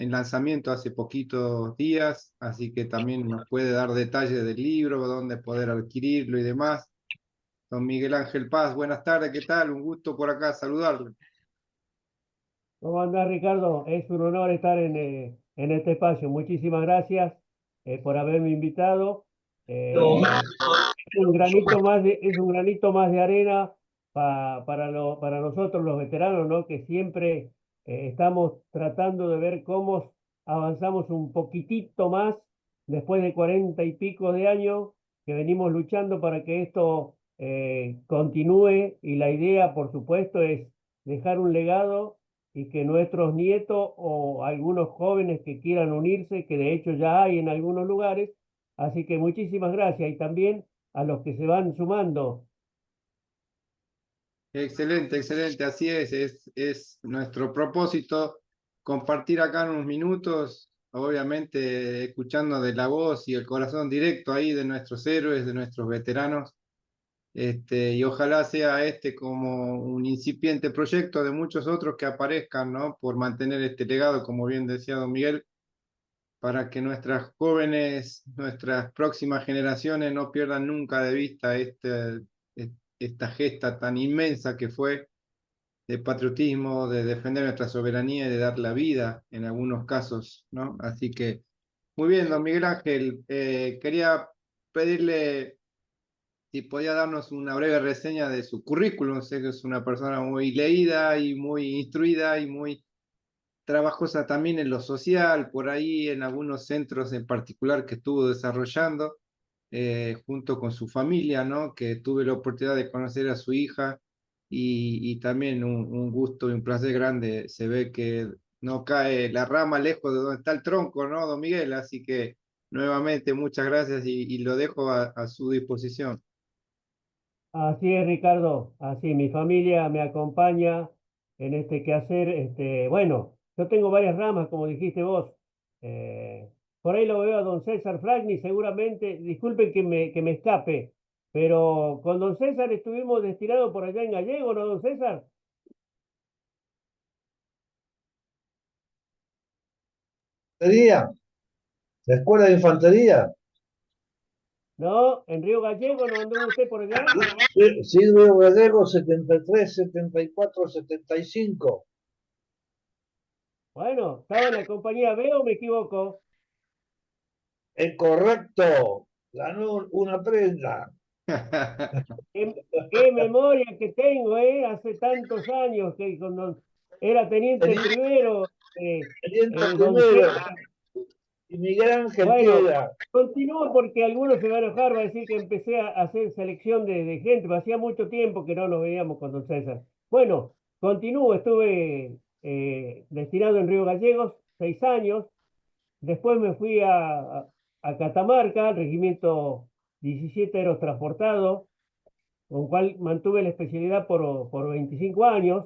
en lanzamiento hace poquitos días, así que también nos puede dar detalles del libro, dónde poder adquirirlo y demás. Don Miguel Ángel Paz, buenas tardes, ¿qué tal? Un gusto por acá saludarlo. ¿Cómo andás, Ricardo? Es un honor estar en este espacio. Muchísimas gracias por haberme invitado. Es un granito más es un granito más de arena para nosotros los veteranos, ¿no? Que siempre estamos tratando de ver cómo avanzamos un poquitito más después de 40 y pico de años que venimos luchando para que esto continúe, y la idea, por supuesto, es dejar un legado y que nuestros nietos o algunos jóvenes que quieran unirse, que de hecho ya hay en algunos lugares. Así que muchísimas gracias, y también a los que se van sumando. Excelente, excelente, así es nuestro propósito compartir acá en unos minutos, obviamente escuchando de la voz y el corazón directo ahí de nuestros héroes, de nuestros veteranos. Y ojalá sea este como un incipiente proyecto de muchos otros que aparezcan, ¿no? Por mantener este legado, como bien decía don Miguel, para que nuestras jóvenes, nuestras próximas generaciones no pierdan nunca de vista esta gesta tan inmensa que fue de patriotismo, de defender nuestra soberanía y de dar la vida en algunos casos, ¿no? Así que, muy bien, don Miguel Ángel, quería pedirle si podía darnos una breve reseña de su currículum. Sé que es una persona muy leída y muy instruida y muy trabajosa también en lo social, por ahí en algunos centros en particular que estuvo desarrollando junto con su familia, ¿no? Que tuve la oportunidad de conocer a su hija y también un gusto y un placer grande. Se ve que no cae la rama lejos de donde está el tronco, ¿no, don Miguel? Así que nuevamente muchas gracias y lo dejo a su disposición. Así es, Ricardo. Así, mi familia me acompaña en este quehacer. Bueno, yo tengo varias ramas, como dijiste vos. Eh, por ahí lo veo a don César Fragni, seguramente. Disculpen que me escape, pero con don César estuvimos destinados por allá en Gallego, ¿no, don César? Infantería, la escuela de infantería. ¿No? ¿En Río Gallego no anduvo usted por allá? Silvio Gallego, 73, 74, 75. Bueno, ¿estaba en la compañía B o me equivoco? Es correcto, ganó una prenda. Qué memoria que tengo, ¿eh? Hace tantos años que cuando era teniente Teniente, primero, teniente don primero, César. y Miguel Ángel Bueno, Piedra. continúo porque algunos se van a enojar, va a decir que empecé a hacer selección de gente, pero hacía mucho tiempo que no nos veíamos con don César. Bueno, continúo, estuve destinado en Río Gallegos 6 años. Después me fui a Catamarca, al regimiento 17 Aerotransportado, con cual mantuve la especialidad por 25 años.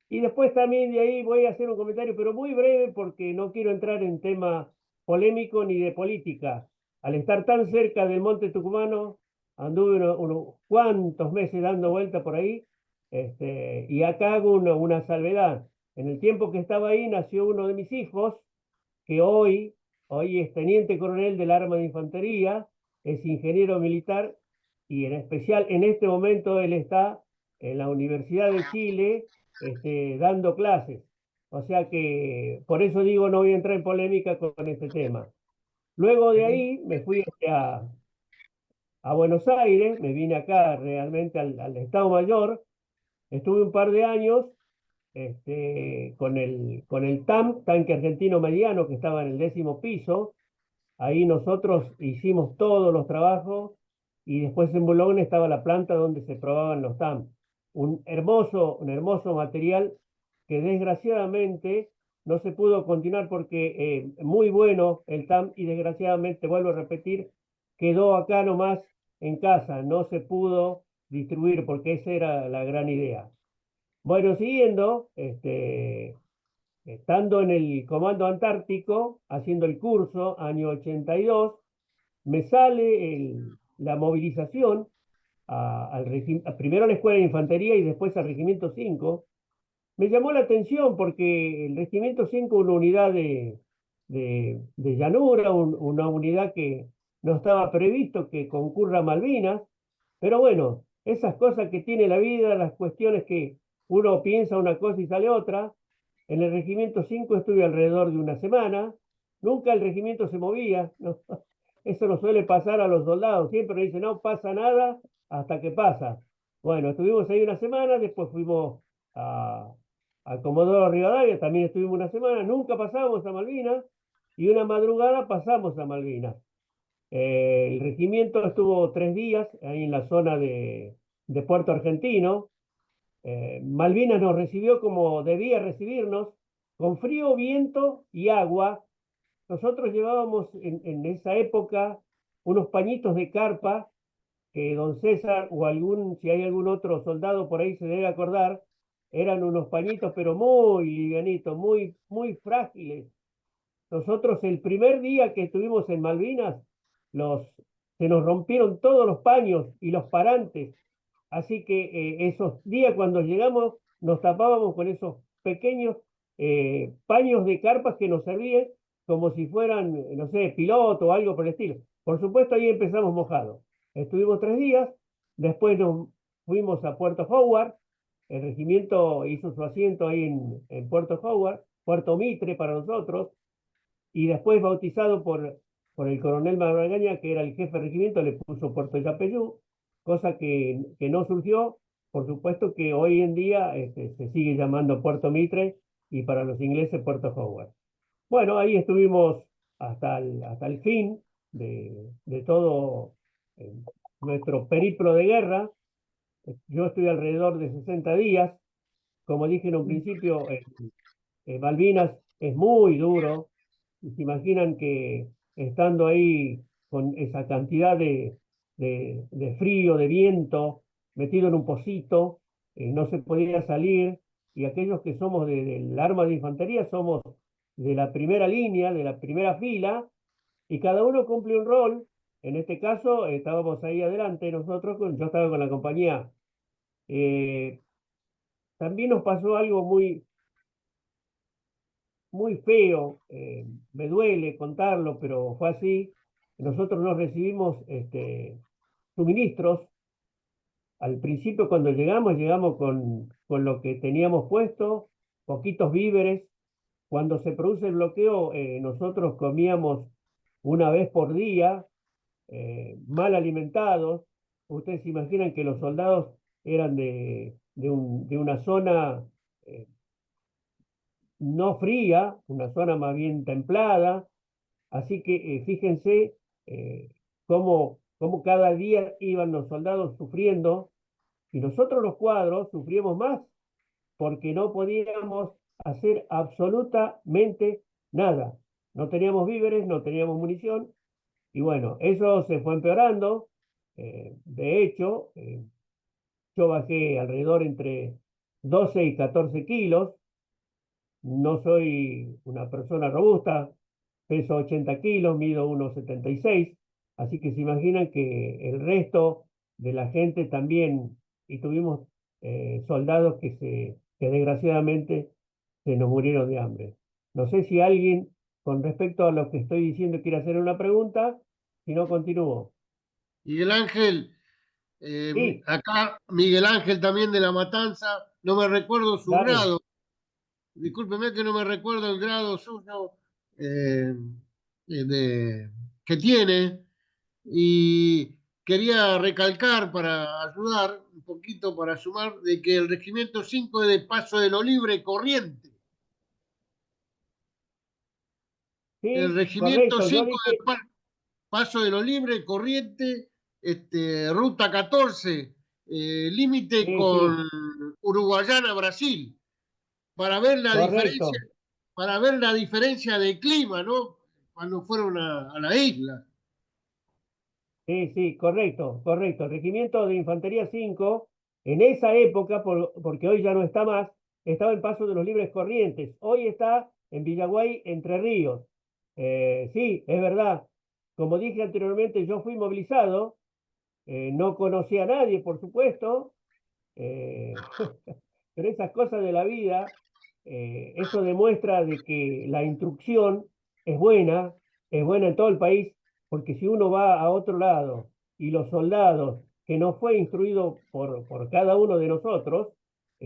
Y después también de ahí voy a hacer un comentario, pero muy breve, porque no quiero entrar en tema polémico ni de política. Al estar tan cerca del Monte Tucumano, anduve unos cuantos meses dando vuelta por ahí, y acá hago una salvedad. En el tiempo que estaba ahí nació uno de mis hijos, que hoy es teniente coronel del Arma de Infantería, es ingeniero militar, y en especial en este momento él está en la Universidad de Chile, dando clases. O sea que por eso digo, no voy a entrar en polémica con este tema. Luego de ahí me fui a Buenos Aires, me vine acá realmente al Estado Mayor, estuve un par de años con el TAM, tanque argentino mediano, que estaba en el 10.º piso. Ahí nosotros hicimos todos los trabajos, y después en Boulogne estaba la planta donde se probaban los TAM. Un hermoso material que desgraciadamente no se pudo continuar porque muy bueno el TAM, y desgraciadamente, vuelvo a repetir, quedó acá nomás en casa, no se pudo distribuir porque esa era la gran idea. Bueno, siguiendo, estando en el Comando Antártico, haciendo el curso, año 82, me sale la movilización primero a la Escuela de Infantería y después al Regimiento 5. Me llamó la atención porque el Regimiento 5 es una unidad de llanura, una unidad que no estaba previsto que concurra a Malvinas, pero bueno, esas cosas que tiene la vida, las cuestiones que uno piensa una cosa y sale otra. En el Regimiento 5 estuve alrededor de una semana, nunca el regimiento se movía, ¿no? Eso no suele pasar a los soldados, siempre dicen, no pasa nada hasta que pasa. Bueno, estuvimos ahí una semana, después fuimos a Comodoro Rivadavia, también estuvimos una semana, nunca pasamos a Malvinas, y una madrugada pasamos a Malvinas. El regimiento estuvo 3 días ahí en la zona de Puerto Argentino. Malvinas nos recibió como debía recibirnos, con frío, viento y agua. Nosotros llevábamos en esa época unos pañitos de carpa que don César o si hay algún otro soldado por ahí se debe acordar, eran unos pañitos pero muy livianitos, muy, muy frágiles. Nosotros el primer día que estuvimos en Malvinas, los, se nos rompieron todos los paños y los parantes. Así que esos días cuando llegamos nos tapábamos con esos pequeños paños de carpas que nos servían como si fueran, no sé, piloto o algo por el estilo. Por supuesto, ahí empezamos mojados. Estuvimos 3 días, después nos fuimos a Puerto Howard, el regimiento hizo su asiento ahí en Puerto Howard, Puerto Mitre para nosotros, y después bautizado por el coronel Maragaña, que era el jefe de regimiento, le puso Puerto Yapeyú, cosa que no surgió. Por supuesto que hoy en día se sigue llamando Puerto Mitre y para los ingleses Puerto Howard. Bueno, ahí estuvimos hasta el fin de todo eh, nuestro periplo de guerra. Yo estuve alrededor de 60 días. Como dije en un principio, Malvinas es muy duro, y se imaginan que estando ahí con esa cantidad de frío, de viento, metido en un pocito, no se podía salir, y aquellos que somos del arma de infantería somos de la primera línea, de la primera fila, y cada uno cumple un rol. En este caso, estábamos ahí adelante, nosotros, yo estaba con la compañía. Eh, También nos pasó algo muy, muy feo, me duele contarlo, pero fue así. Nosotros no recibimos suministros. Al principio cuando llegamos con lo que teníamos puesto, poquitos víveres. Cuando se produce el bloqueo, nosotros comíamos una vez por día, mal alimentados. Ustedes se imaginan que los soldados eran de una zona no fría, una zona más bien templada. Así que fíjense eh, cómo cada día iban los soldados sufriendo, y nosotros los cuadros sufríamos más porque no podíamos hacer absolutamente nada. No teníamos víveres, no teníamos munición, y bueno, eso se fue empeorando. De hecho, yo bajé alrededor entre 12 y 14 kilos. No soy una persona robusta, peso 80 kilos, mido 1,76, así que se imaginan que el resto de la gente también, y tuvimos soldados que desgraciadamente se nos murieron de hambre. No sé si alguien, con respecto a lo que estoy diciendo, quiere hacer una pregunta, si no, continúo. Miguel Ángel, Sí, acá Miguel Ángel también de La Matanza, no me recuerdo su dale. grado, discúlpeme que no me recuerdo el grado suyo eh, que tiene, y quería recalcar para ayudar un poquito, para sumar, de que el Regimiento 5 es de Paso de lo Libre Corriente. El Sí, Regimiento correcto. Yo 5 de dije, Paso de lo Libre Corriente, Ruta 14, límite sí, con sí, Uruguayana, Brasil, para ver la diferencia, correcto. para ver la diferencia de clima, ¿no? Cuando fueron a la isla. Sí, sí, correcto, correcto. El Regimiento de Infantería 5, en esa época, porque hoy ya no está más, estaba en Paso de los Libres Corrientes. Hoy está en Villaguay, Entre Ríos. Sí, es verdad. Como dije anteriormente, yo fui movilizado, no conocí a nadie, por supuesto, pero esas cosas de la vida, eso demuestra de que la instrucción es buena en todo el país, porque si uno va a otro lado y los soldados que no fue instruido por cada uno de nosotros,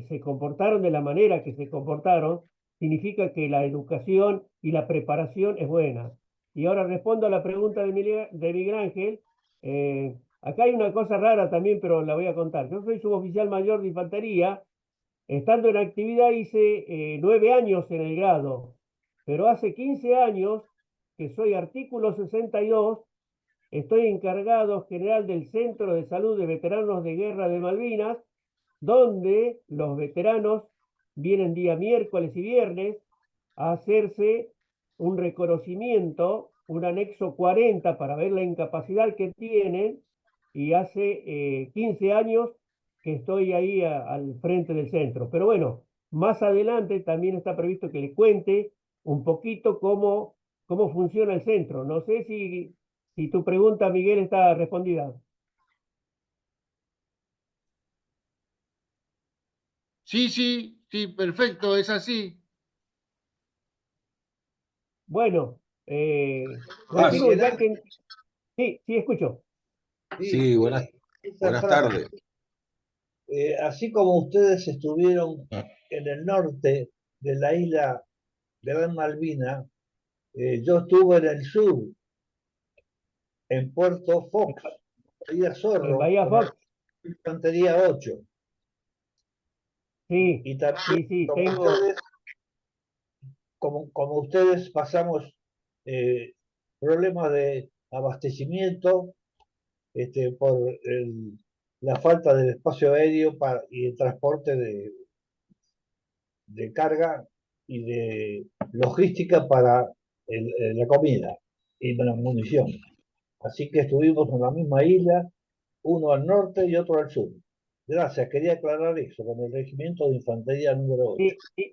se comportaron de la manera que se comportaron, significa que la educación y la preparación es buena. Y ahora respondo a la pregunta de Miguel Ángel. Acá hay una cosa rara también, pero la voy a contar. Yo soy suboficial mayor de infantería. Estando en actividad hice 9 años en el grado, pero hace 15 años que soy artículo 62, estoy encargado general del Centro de Salud de Veteranos de Guerra de Malvinas, donde los veteranos vienen día miércoles y viernes a hacerse un reconocimiento, un anexo 40 para ver la incapacidad que tienen, y hace 15 años que estoy ahí al frente del centro. Pero bueno, más adelante también está previsto que le cuente un poquito cómo funciona el centro. No sé si tu pregunta, Miguel, está respondida. Sí, sí, sí, perfecto, es así. Bueno, Ah, continúo, Miguel ya Ángel, que... Sí, sí, escucho. sí, sí, buenas Fran, tardes. así como ustedes estuvieron en el norte de la isla de Gran Malvina, yo estuve en el sur, en Puerto Fox, Bahía En Zorro, Bahía con la Fox, Infantería 8. sí, Y también, sí, como tengo... ustedes, como ustedes pasamos problemas de abastecimiento por la falta del espacio aéreo y el transporte de carga y de logística para la comida y la munición. Así que estuvimos en la misma isla, uno al norte y otro al sur. Gracias, quería aclarar eso con el regimiento de infantería número 8. Sí, sí,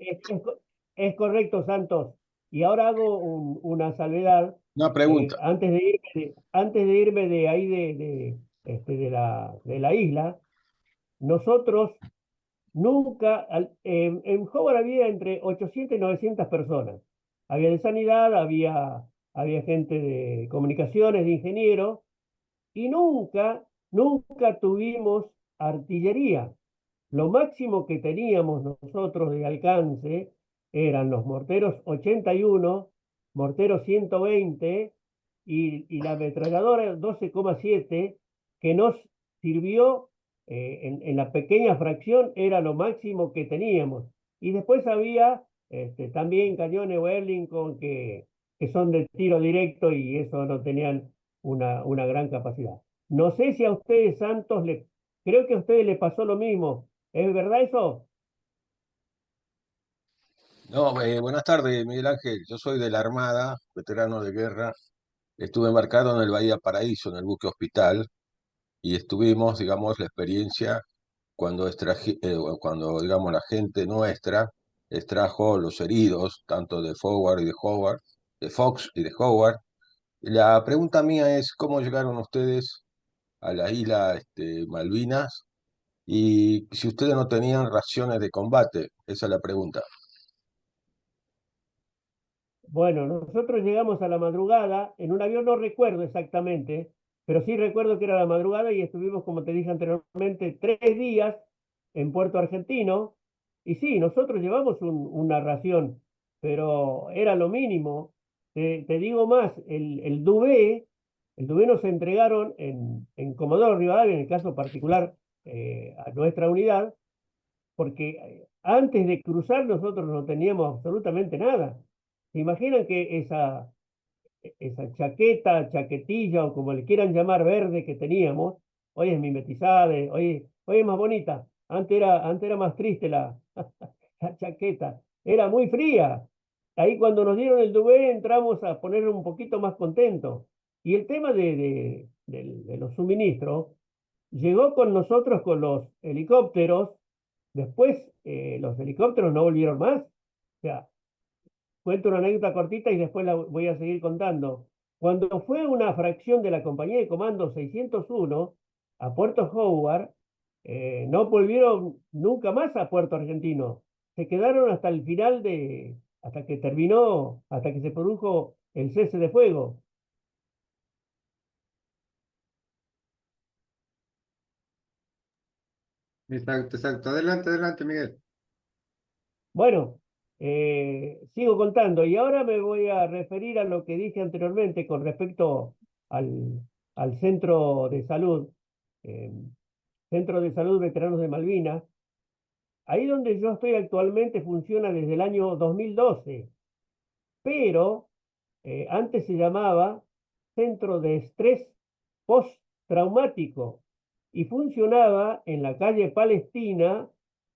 es correcto, Santos. Y ahora hago una salvedad. Una pregunta. Antes de irme de ahí de la isla, nosotros nunca, en Howard había entre 800 y 900 personas. Había de sanidad, había gente de comunicaciones, de ingenieros, y nunca tuvimos artillería. Lo máximo que teníamos nosotros de alcance eran los morteros 81, morteros 120 y la ametralladora 12,7, que nos sirvió en la pequeña fracción, era lo máximo que teníamos. Y después había también cañones Wellington que son de tiro directo y eso no tenían una gran capacidad. No sé si a ustedes, Santos, creo que a ustedes les pasó lo mismo. ¿Es verdad eso? No, buenas tardes, Miguel Ángel. Yo soy de la Armada, veterano de guerra. Estuve embarcado en el Bahía Paraíso, en el buque Hospital, y estuvimos, digamos, la experiencia cuando, digamos, la gente nuestra extrajo los heridos, tanto de Forward y de Howard, de Fox y de Howard. La pregunta mía es, ¿cómo llegaron ustedes a la isla Malvinas? Y si ustedes no tenían raciones de combate, esa es la pregunta. Bueno, nosotros llegamos a la madrugada en un avión, no recuerdo exactamente, pero sí recuerdo que era la madrugada y estuvimos, como te dije anteriormente, 3 días en Puerto Argentino. Y sí, nosotros llevamos una ración, pero era lo mínimo. Te digo más, el duvé nos entregaron en Comodoro Rivadavia, en el caso particular, a nuestra unidad, porque antes de cruzar nosotros no teníamos absolutamente nada. ¿Se imaginan que esa chaquetilla o como le quieran llamar verde que teníamos, hoy es mimetizada, hoy es más bonita? Antes era más triste la chaqueta, era muy fría. Ahí cuando nos dieron el duvé entramos a poner un poquito más contentos. Y el tema de los suministros llegó con nosotros con los helicópteros. Después, los helicópteros no volvieron más. O sea, cuento una anécdota cortita y después la voy a seguir contando. Cuando fue una fracción de la compañía de comando 601 a Puerto Howard, no volvieron nunca más a Puerto Argentino. Se quedaron hasta el final hasta que terminó, hasta que se produjo el cese de fuego. Exacto, exacto. Adelante, adelante, Miguel. Bueno, sigo contando y ahora me voy a referir a lo que dije anteriormente con respecto al, al eh, Centro de Salud Veteranos de Malvinas. Ahí donde yo estoy actualmente funciona desde el año 2012, pero antes se llamaba Centro de Estrés Postraumático y funcionaba en la calle Palestina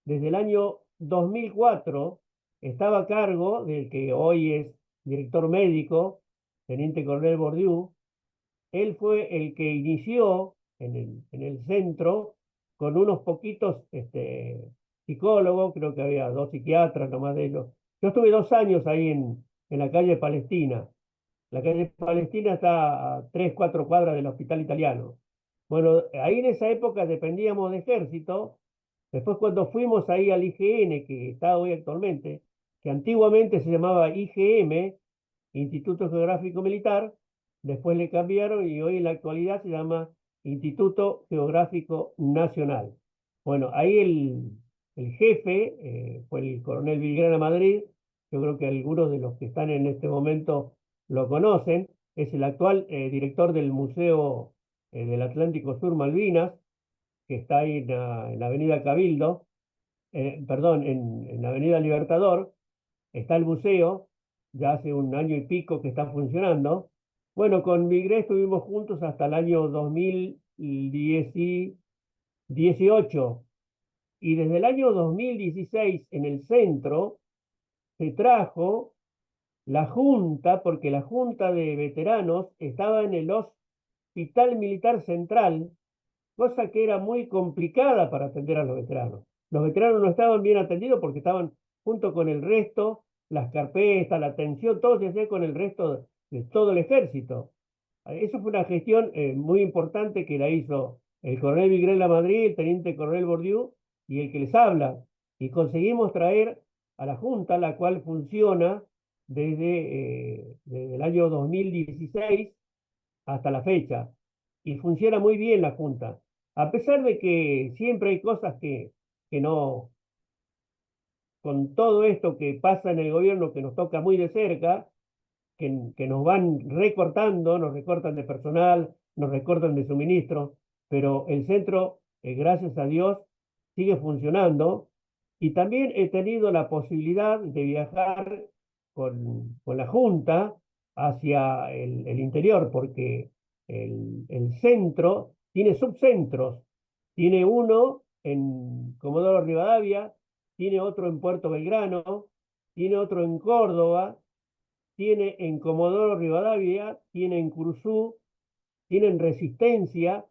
desde el año 2004. Estaba a cargo del que hoy es director médico, Teniente Coronel Bordiú. Él fue el que inició en el centro con unos poquitos psicólogos, creo que había 2 psiquiatras nomás de ellos. Yo estuve 2 años ahí en la calle Palestina. La calle Palestina está a 3, 4 cuadras del Hospital Italiano. Bueno, ahí en esa época dependíamos de Ejército. Después cuando fuimos ahí al IGN, que está hoy actualmente, que antiguamente se llamaba IGM, Instituto Geográfico Militar, después le cambiaron y hoy en la actualidad se llama Instituto Geográfico Nacional. Bueno, ahí el jefe fue el coronel Villagrana Madrid. Yo creo que algunos de los que están en este momento lo conocen. Es el actual director del Museo del Atlántico Sur Malvinas, que está ahí en la Avenida Cabildo, perdón, en la Avenida Libertador. Está el museo, ya hace un año y pico que está funcionando. Bueno, con Migré estuvimos juntos hasta el año 2018 y desde el año 2016 en el centro se trajo la Junta, porque la Junta de Veteranos estaba en el Hospital Militar Central, cosa que era muy complicada para atender a los veteranos. Los veteranos no estaban bien atendidos porque estaban junto con el resto, las carpetas, la atención, todo se hacía con el resto de todo el ejército. Eso fue una gestión muy importante que la hizo el coronel Vigrela Madrid, el teniente coronel Bordiú y el que les habla. Y conseguimos traer a la Junta, la cual funciona desde el año 2016 hasta la fecha. Y funciona muy bien la Junta. A pesar de que siempre hay cosas que no, con todo esto que pasa en el gobierno que nos toca muy de cerca, que nos van recortando, nos recortan de personal, nos recortan de suministro, pero el centro, gracias a Dios, sigue funcionando. Y también he tenido la posibilidad de viajar con la Junta hacia el interior, porque el centro tiene subcentros. Tiene uno en Comodoro Rivadavia, tiene otro en Puerto Belgrano, tiene otro en Córdoba, tiene en Comodoro Rivadavia, tiene en Curzú, tiene en Resistencia,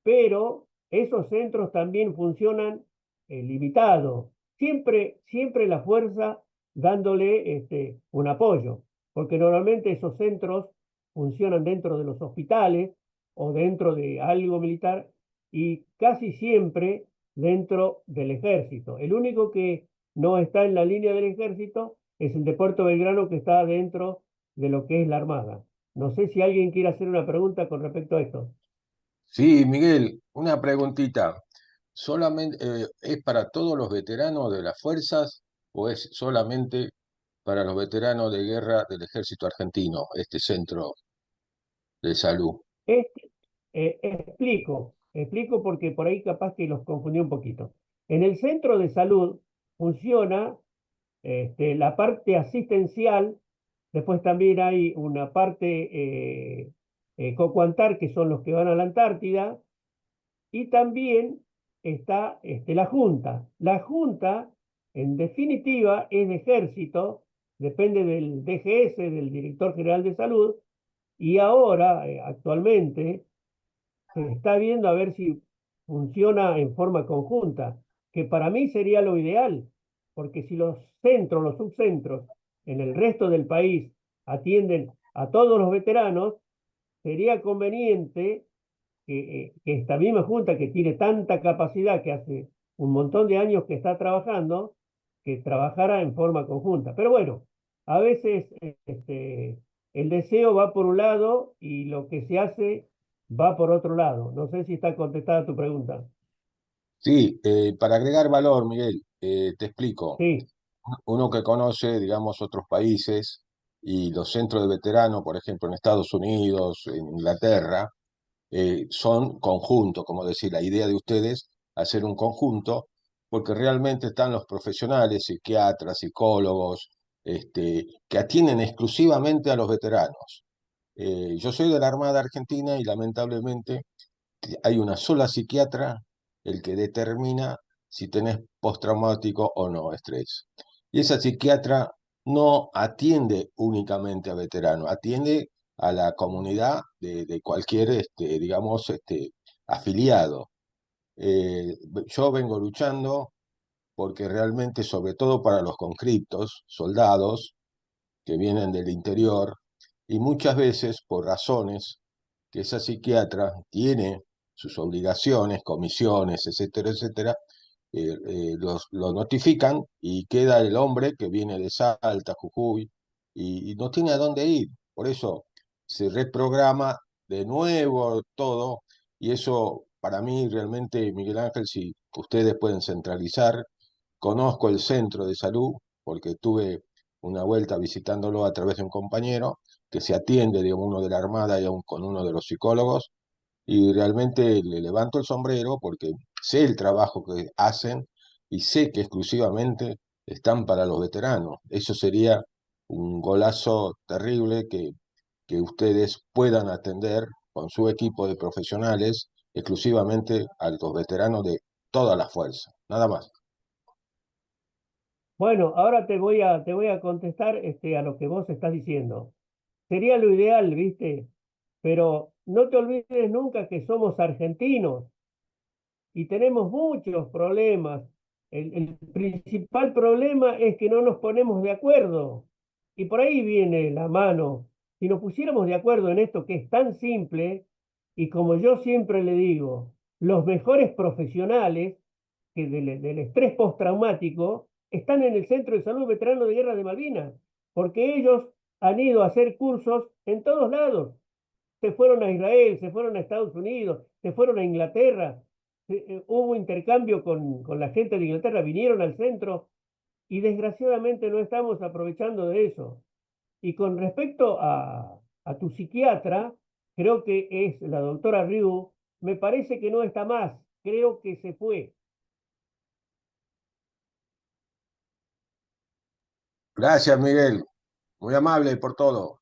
pero esos centros también funcionan limitados. Siempre la fuerza dándole un apoyo, porque normalmente esos centros funcionan dentro de los hospitales o dentro de algo militar y casi siempre dentro del ejército. El único que no está en la línea del ejército es el de Puerto Belgrano, que está dentro de lo que es la Armada. No sé si alguien quiere hacer una pregunta con respecto a esto. Sí, Miguel, una preguntita. ¿Solamente es para todos los veteranos de las fuerzas o es solamente para los veteranos de guerra del ejército argentino, este centro de salud? Este, explico porque por ahí capaz que los confundí un poquito. En el centro de salud funciona la parte asistencial, después también hay una parte cocuantar, que son los que van a la Antártida, y también está la Junta. La Junta, en definitiva, es de ejército, depende del DGS, del Director General de Salud, y ahora, actualmente, se está viendo a ver si funciona en forma conjunta, que para mí sería lo ideal, porque si los centros, los subcentros en el resto del país atienden a todos los veteranos, sería conveniente que esta misma junta que tiene tanta capacidad, que hace un montón de años que está trabajando, que trabajara en forma conjunta. Pero bueno, A veces el deseo va por un lado y lo que se hace va por otro lado. No sé si está contestada tu pregunta. Sí, para agregar valor, Miguel, te explico. Sí, Uno que conoce, digamos, otros países y los centros de veteranos, por ejemplo, en Estados Unidos, en Inglaterra, son conjuntos, como decir, la idea de ustedes, hacer un conjunto, porque realmente están los profesionales, psiquiatras, psicólogos, que atienden exclusivamente a los veteranos. Yo soy de la Armada Argentina y lamentablemente hay una sola psiquiatra el que determina si tenés postraumático o no estrés. Y esa psiquiatra no atiende únicamente a veteranos, atiende a la comunidad de cualquier, digamos, afiliado. Yo vengo luchando porque realmente, sobre todo para los conscriptos, soldados que vienen del interior, y muchas veces por razones que esa psiquiatra tiene sus obligaciones, comisiones, etcétera, etcétera, lo notifican y queda el hombre que viene de Salta, Jujuy, y no tiene a dónde ir. Por eso se reprograma de nuevo todo, y eso para mí realmente, Miguel Ángel, si ustedes pueden centralizar, conozco el centro de salud porque tuve una vuelta visitándolo a través de un compañero que se atiende, digamos, uno de la Armada y aún con uno de los psicólogos, y realmente le levanto el sombrero porque sé el trabajo que hacen y sé que exclusivamente están para los veteranos. Eso sería un golazo terrible que ustedes puedan atender con su equipo de profesionales exclusivamente a los veteranos de toda la fuerza. Nada más. bueno, ahora te voy a contestar a lo que vos estás diciendo. Sería lo ideal, ¿viste? Pero no te olvides nunca que somos argentinos y tenemos muchos problemas. El principal problema es que no nos ponemos de acuerdo. Y por ahí viene la mano. Si nos pusiéramos de acuerdo en esto que es tan simple, y como yo siempre le digo, los mejores profesionales que del estrés postraumático están en el Centro de Salud Veterano de Guerra de Malvinas, porque ellos han ido a hacer cursos en todos lados. Se fueron a Israel, se fueron a Estados Unidos, se fueron a Inglaterra, hubo intercambio con la gente de Inglaterra, vinieron al centro y desgraciadamente no estamos aprovechando de eso. Y con respecto a tu psiquiatra, creo que es la doctora Ryu, me parece que no está más, creo que se fue. Gracias, Miguel. Muy amable por todo.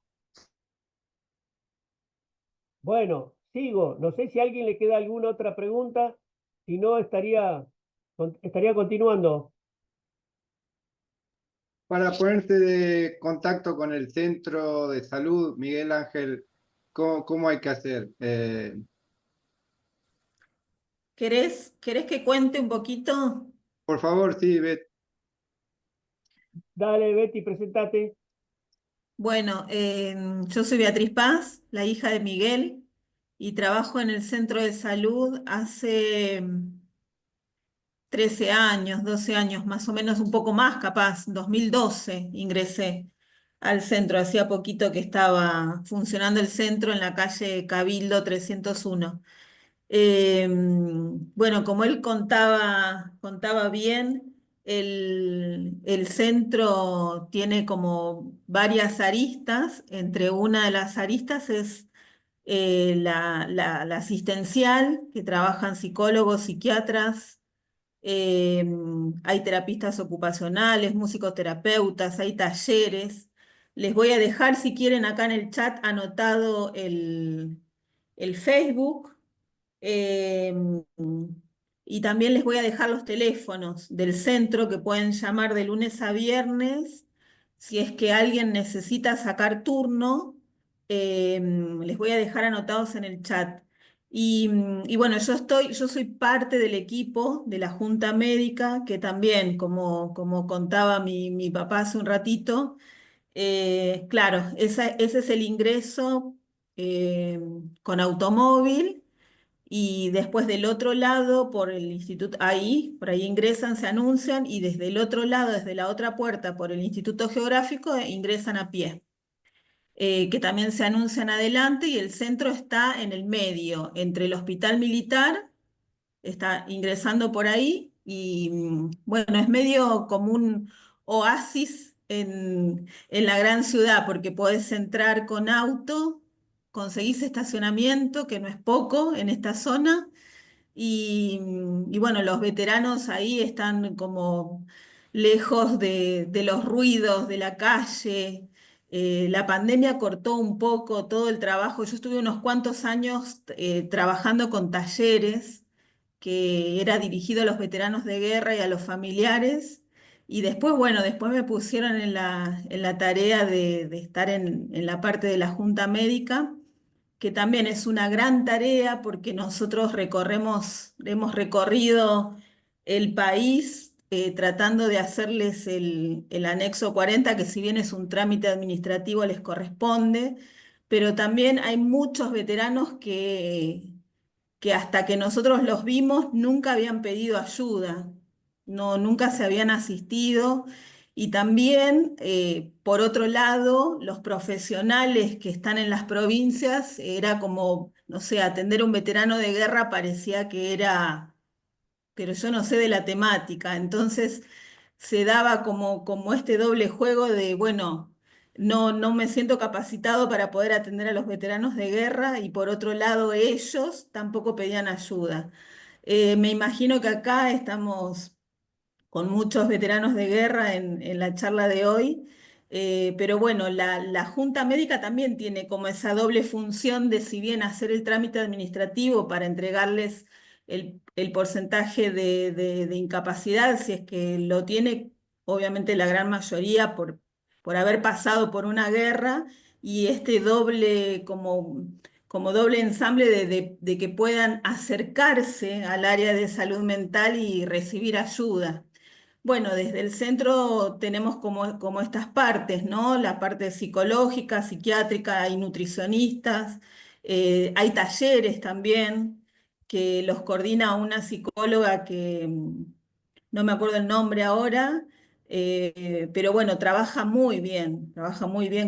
Bueno, sigo, no sé si a alguien le queda alguna otra pregunta, si no estaría continuando. Para ponerte de contacto con el centro de salud, Miguel Ángel, ¿cómo hay que hacer? ¿Querés que cuente un poquito? Por favor, sí, Dale, Betty, presentate. Bueno, yo soy Beatriz Paz, la hija de Miguel, y trabajo en el centro de salud hace 13 años, 12 años, más o menos un poco más, capaz, 2012 ingresé al centro, hacía poquito que estaba funcionando el centro en la calle Cabildo 301. Bueno, como él contaba bien, el centro tiene como varias aristas. Entre una de las aristas es la asistencial, que trabajan psicólogos, psiquiatras, hay terapistas ocupacionales, musicoterapeutas, hay talleres. Les voy a dejar, si quieren, acá en el chat anotado el Facebook. Eh, y también les voy a dejar los teléfonos del centro que pueden llamar de lunes a viernes. Si es que alguien necesita sacar turno, les voy a dejar anotados en el chat. Y bueno, yo soy parte del equipo de la Junta Médica, que también, como contaba mi papá hace un ratito, claro, ese es el ingreso con automóvil Y después del otro lado, por el instituto, por ahí ingresan, se anuncian, y desde el otro lado, desde la otra puerta, por el Instituto Geográfico, ingresan a pie. Que también se anuncian adelante, y el centro está en el medio, entre el Hospital Militar, está ingresando por ahí, y bueno, es medio como un oasis en la gran ciudad, porque podés entrar con auto, conseguís estacionamiento, que no es poco en esta zona, y bueno, los veteranos ahí están como lejos de los ruidos de la calle. La pandemia cortó un poco todo el trabajo. Yo estuve unos cuantos años trabajando con talleres que era dirigido a los veteranos de guerra y a los familiares. Y después, bueno, después me pusieron en la tarea de estar en la parte de la Junta Médica, que también es una gran tarea porque nosotros hemos recorrido el país tratando de hacerles el anexo 40, que si bien es un trámite administrativo les corresponde, pero también hay muchos veteranos que hasta que nosotros los vimos nunca habían pedido ayuda, no, nunca se habían asistido. Y también, por otro lado, los profesionales que están en las provincias, era como, no sé, atender a un veterano de guerra parecía que era, pero yo no sé de la temática. Entonces se daba como este doble juego de, bueno, no me siento capacitado para poder atender a los veteranos de guerra, y por otro lado ellos tampoco pedían ayuda. Me imagino que acá estamos con muchos veteranos de guerra en la charla de hoy. Pero bueno, la Junta Médica también tiene como esa doble función de, si bien hacer el trámite administrativo para entregarles el porcentaje de incapacidad, si es que lo tiene, obviamente la gran mayoría por haber pasado por una guerra, y este doble como doble ensamble de que puedan acercarse al área de salud mental y recibir ayuda. Bueno, desde el centro tenemos como estas partes, ¿no? La parte psicológica, psiquiátrica, hay nutricionistas, hay talleres también que los coordina una psicóloga que no me acuerdo el nombre ahora, pero bueno, trabaja muy bien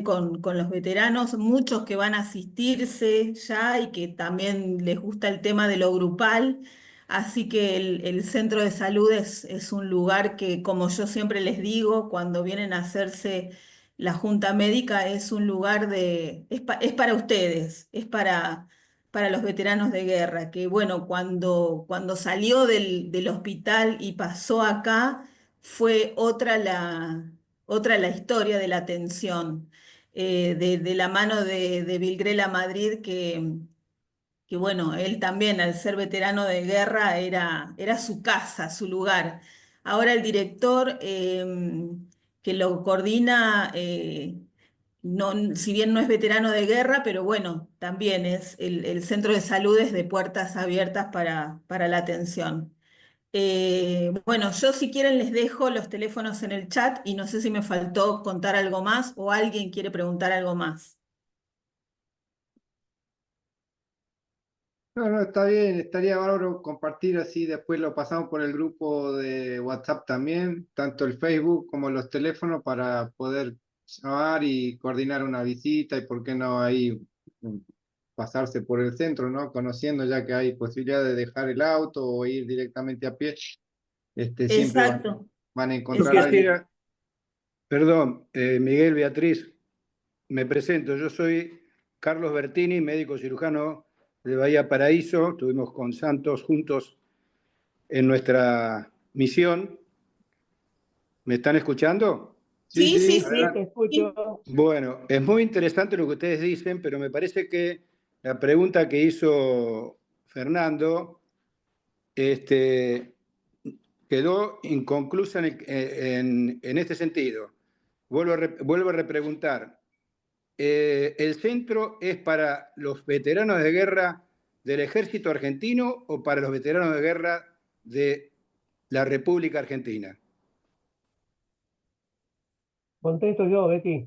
con los veteranos, muchos que van a asistirse ya y que también les gusta el tema de lo grupal. Así que el centro de salud es un lugar que, como yo siempre les digo, cuando vienen a hacerse la junta médica, es un lugar es para ustedes, es para los veteranos de guerra, que bueno, cuando salió del hospital y pasó acá, fue otra la historia de la atención, de la mano de Vilgrela Madrid, que bueno, él también, al ser veterano de guerra, era su casa, su lugar. Ahora el director que lo coordina, no, si bien no es veterano de guerra, pero bueno, también es el centro de salud es de puertas abiertas para la atención. Bueno, yo si quieren les dejo los teléfonos en el chat, y no sé si me faltó contar algo más o alguien quiere preguntar algo más. No, no, está bien, estaría bárbaro compartir así, después lo pasamos por el grupo de WhatsApp también, tanto el Facebook como los teléfonos para poder llamar y coordinar una visita y por qué no ahí mm, pasarse por el centro, ¿no? Conociendo ya que hay posibilidad de dejar el auto o ir directamente a pie, siempre Exacto, van a Yo encontrar a exacto. alguien. quisiera, perdón, Miguel, Beatriz, me presento. Yo soy Carlos Bertini, médico cirujano de Bahía Paraíso. Estuvimos con Santos juntos en nuestra misión. ¿Me están escuchando? Sí, Sí, sí, sí, Sí, sí. te adelante. escucho. Sí. Bueno, es muy interesante lo que ustedes dicen, pero me parece que la pregunta que hizo Fernando quedó inconclusa en este sentido. Vuelvo a repreguntar. ¿El centro es para los veteranos de guerra del ejército argentino o para los veteranos de guerra de la República Argentina? Contesto yo, Betty.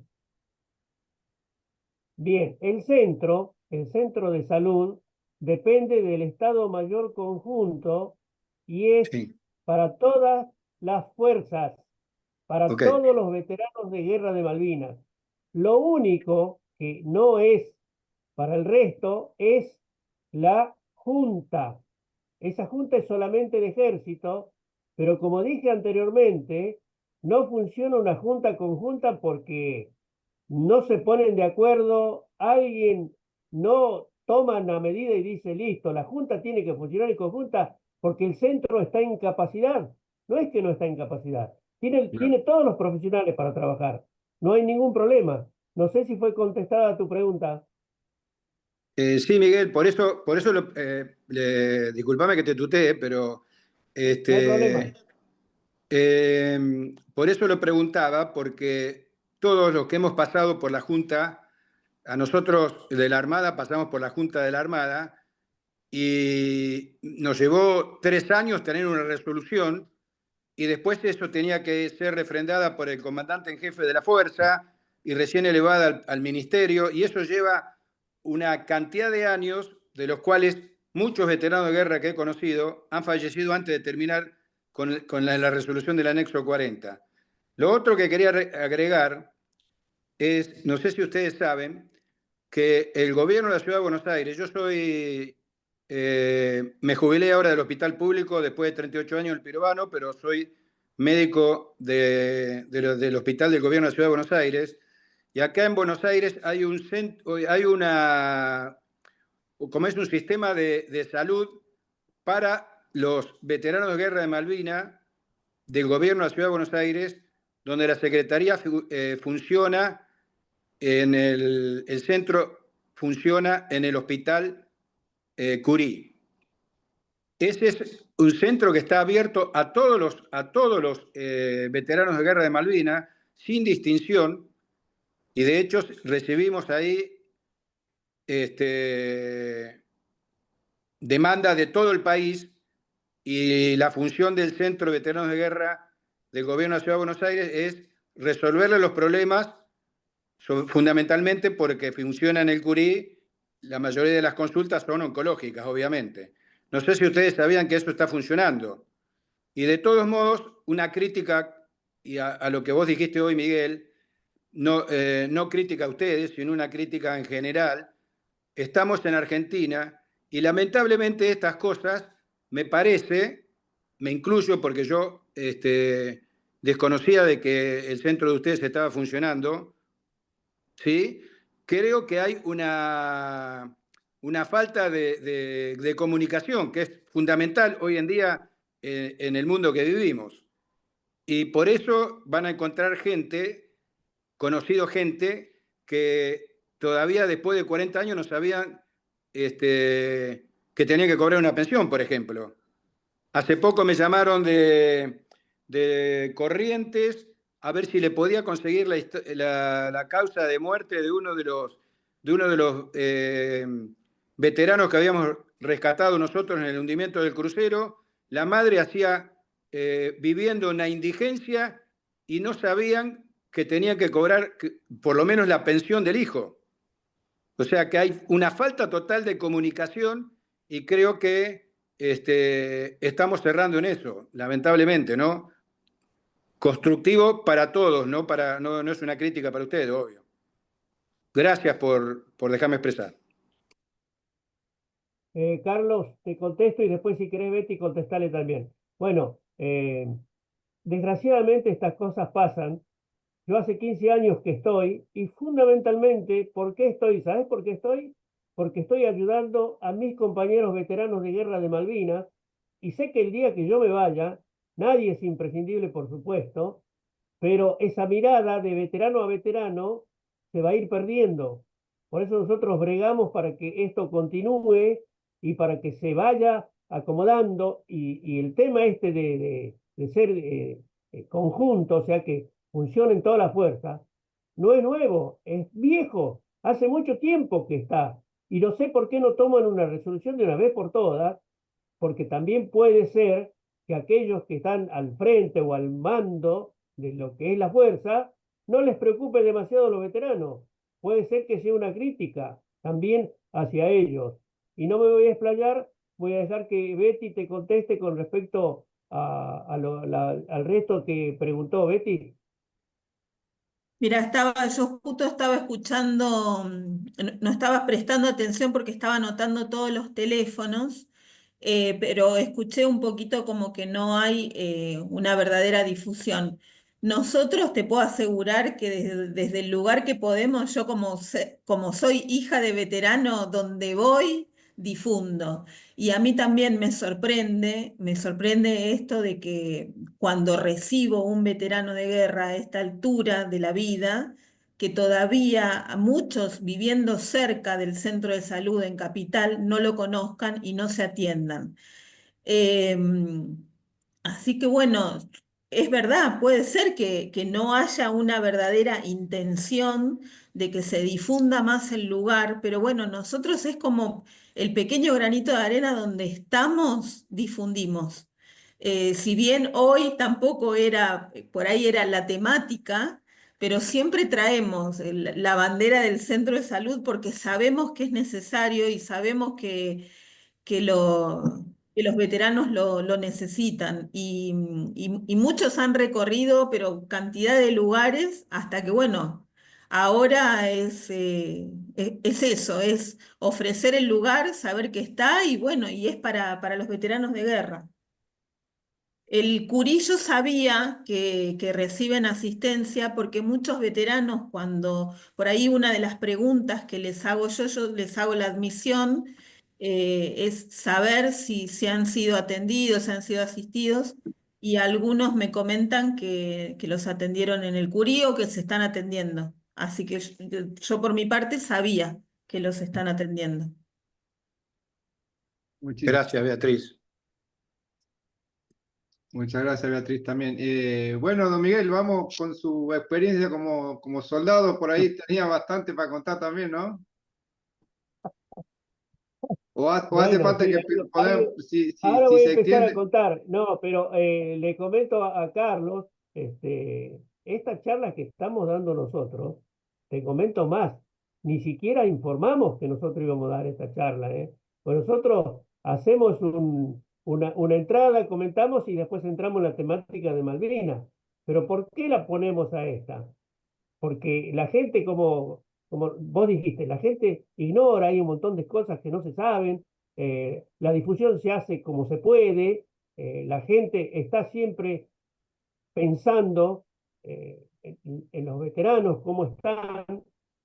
Bien, el centro de salud depende del Estado Mayor Conjunto y es Sí, para todas las fuerzas, para ok, todos los veteranos de guerra de Malvinas. Lo único que no es para el resto es la Junta. Esa Junta es solamente de ejército, pero como dije anteriormente, no funciona una Junta conjunta porque no se ponen de acuerdo, alguien no toma una medida y dice, listo, la Junta tiene que funcionar en conjunta porque el centro está en capacidad. No es que no está en capacidad, claro. tiene todos los profesionales para trabajar. No hay ningún problema. No sé si fue contestada tu pregunta. Sí, Miguel, por eso disculpame que te tutee, pero No hay problema. este, por eso lo preguntaba, porque todos los que hemos pasado por la Junta, a nosotros de la Armada pasamos por la Junta de la Armada y nos llevó 3 años tener una resolución y después eso tenía que ser refrendada por el comandante en jefe de la fuerza y recién elevada al ministerio, y eso lleva una cantidad de años, de los cuales muchos veteranos de guerra que he conocido han fallecido antes de terminar con la resolución del anexo 40. Lo otro que quería agregar es, no sé si ustedes saben, que el gobierno de la Ciudad de Buenos Aires, me jubilé ahora del hospital público después de 38 años del Pirobano, pero soy médico del hospital del gobierno de la Ciudad de Buenos Aires, y acá en Buenos Aires hay como es un sistema de salud para los veteranos de guerra de Malvinas del gobierno de la Ciudad de Buenos Aires, donde la Secretaría funciona el centro funciona en el hospital Curí. Ese es un centro que está abierto a todos los veteranos de guerra de Malvinas, sin distinción, y de hecho recibimos ahí demanda de todo el país, y la función del Centro de Veteranos de Guerra del Gobierno de la Ciudad de Buenos Aires es resolverle los problemas, fundamentalmente porque funciona en el Curí, la mayoría de las consultas son oncológicas, obviamente. No sé si ustedes sabían que eso está funcionando. Y de todos modos, una crítica y a lo que vos dijiste hoy, Miguel, no crítica a ustedes, sino una crítica en general. Estamos en Argentina y lamentablemente estas cosas, me parece, me incluyo porque yo desconocía de que el centro de ustedes estaba funcionando, ¿sí? Creo que hay una falta de comunicación que es fundamental hoy en día en el mundo que vivimos. Y por eso van a encontrar gente que todavía después de 40 años no sabían que tenían que cobrar una pensión, por ejemplo. Hace poco me llamaron de Corrientes a ver si le podía conseguir la causa de muerte de uno de los veteranos que habíamos rescatado nosotros en el hundimiento del crucero. La madre hacía viviendo una indigencia y no sabían que tenían que cobrar por lo menos la pensión del hijo. O sea que hay una falta total de comunicación y creo que estamos cerrando en eso, lamentablemente, ¿no? Constructivo para todos, no es una crítica para ustedes, obvio. Gracias por dejarme expresar. Carlos, te contesto y después si querés Betty contestale también. Bueno, desgraciadamente estas cosas pasan. Yo hace 15 años que estoy y fundamentalmente, ¿por qué estoy? ¿Sabes por qué estoy? Porque estoy ayudando a mis compañeros veteranos de guerra de Malvinas y sé que el día que yo me vaya, nadie es imprescindible, por supuesto, pero esa mirada de veterano a veterano se va a ir perdiendo. Por eso nosotros bregamos para que esto continúe y para que se vaya acomodando y el tema este de ser conjunto, o sea que funcionen todas las fuerzas, no es nuevo, es viejo, hace mucho tiempo que está. Y no sé por qué no toman una resolución de una vez por todas, porque también puede ser que aquellos que están al frente o al mando de lo que es la fuerza, no les preocupe demasiado a los veteranos. Puede ser que sea una crítica también hacia ellos. y no me voy a explayar, voy a dejar que Betty te conteste con respecto al resto que preguntó Betty. Mira, yo justo estaba escuchando, no estaba prestando atención porque estaba anotando todos los teléfonos, pero escuché un poquito como que no hay una verdadera difusión. Nosotros te puedo asegurar que desde el lugar que podemos, yo como soy hija de veterano, donde voy, difundo. Y a mí también me sorprende esto de que cuando recibo un veterano de guerra a esta altura de la vida, que todavía a muchos viviendo cerca del centro de salud en Capital no lo conozcan y no se atiendan. Eh, Así que bueno, es verdad, puede ser que no haya una verdadera intención de que se difunda más el lugar, pero bueno, nosotros es como el pequeño granito de arena donde estamos, difundimos. Si bien hoy tampoco era, por ahí era la temática, pero siempre traemos la bandera del centro de salud porque sabemos que es necesario y sabemos que, lo, que los veteranos lo necesitan. Y muchos han recorrido, pero cantidad de lugares, hasta que, bueno, ahora es eso, es ofrecer el lugar, saber que está y bueno, y es para los veteranos de guerra. El Curillo sabía que reciben asistencia porque muchos veteranos, cuando por ahí una de las preguntas que les hago yo les hago la admisión, es saber si han sido atendidos, si han sido asistidos, y algunos me comentan que los atendieron en el Curí o que se están atendiendo. Así que yo por mi parte sabía que los están atendiendo. Gracias, Beatriz. Muchas gracias, Beatriz, también. Bueno, don Miguel, vamos con su experiencia como soldado, por ahí tenía bastante para contar también, ¿no? O hace Bueno, falta sí, que ahora si voy a se empezar a extiende. contar. No, pero le comento a Carlos, esta charla que estamos dando nosotros, te comento más, ni siquiera informamos que nosotros íbamos a dar esta charla, ¿eh? Pues nosotros hacemos una entrada, comentamos y después entramos en la temática de Malvinas. Pero ¿por qué la ponemos a esta? Porque la gente, como vos dijiste, la gente ignora, hay un montón de cosas que no se saben, la difusión se hace como se puede, la gente está siempre pensando en los veteranos, cómo están,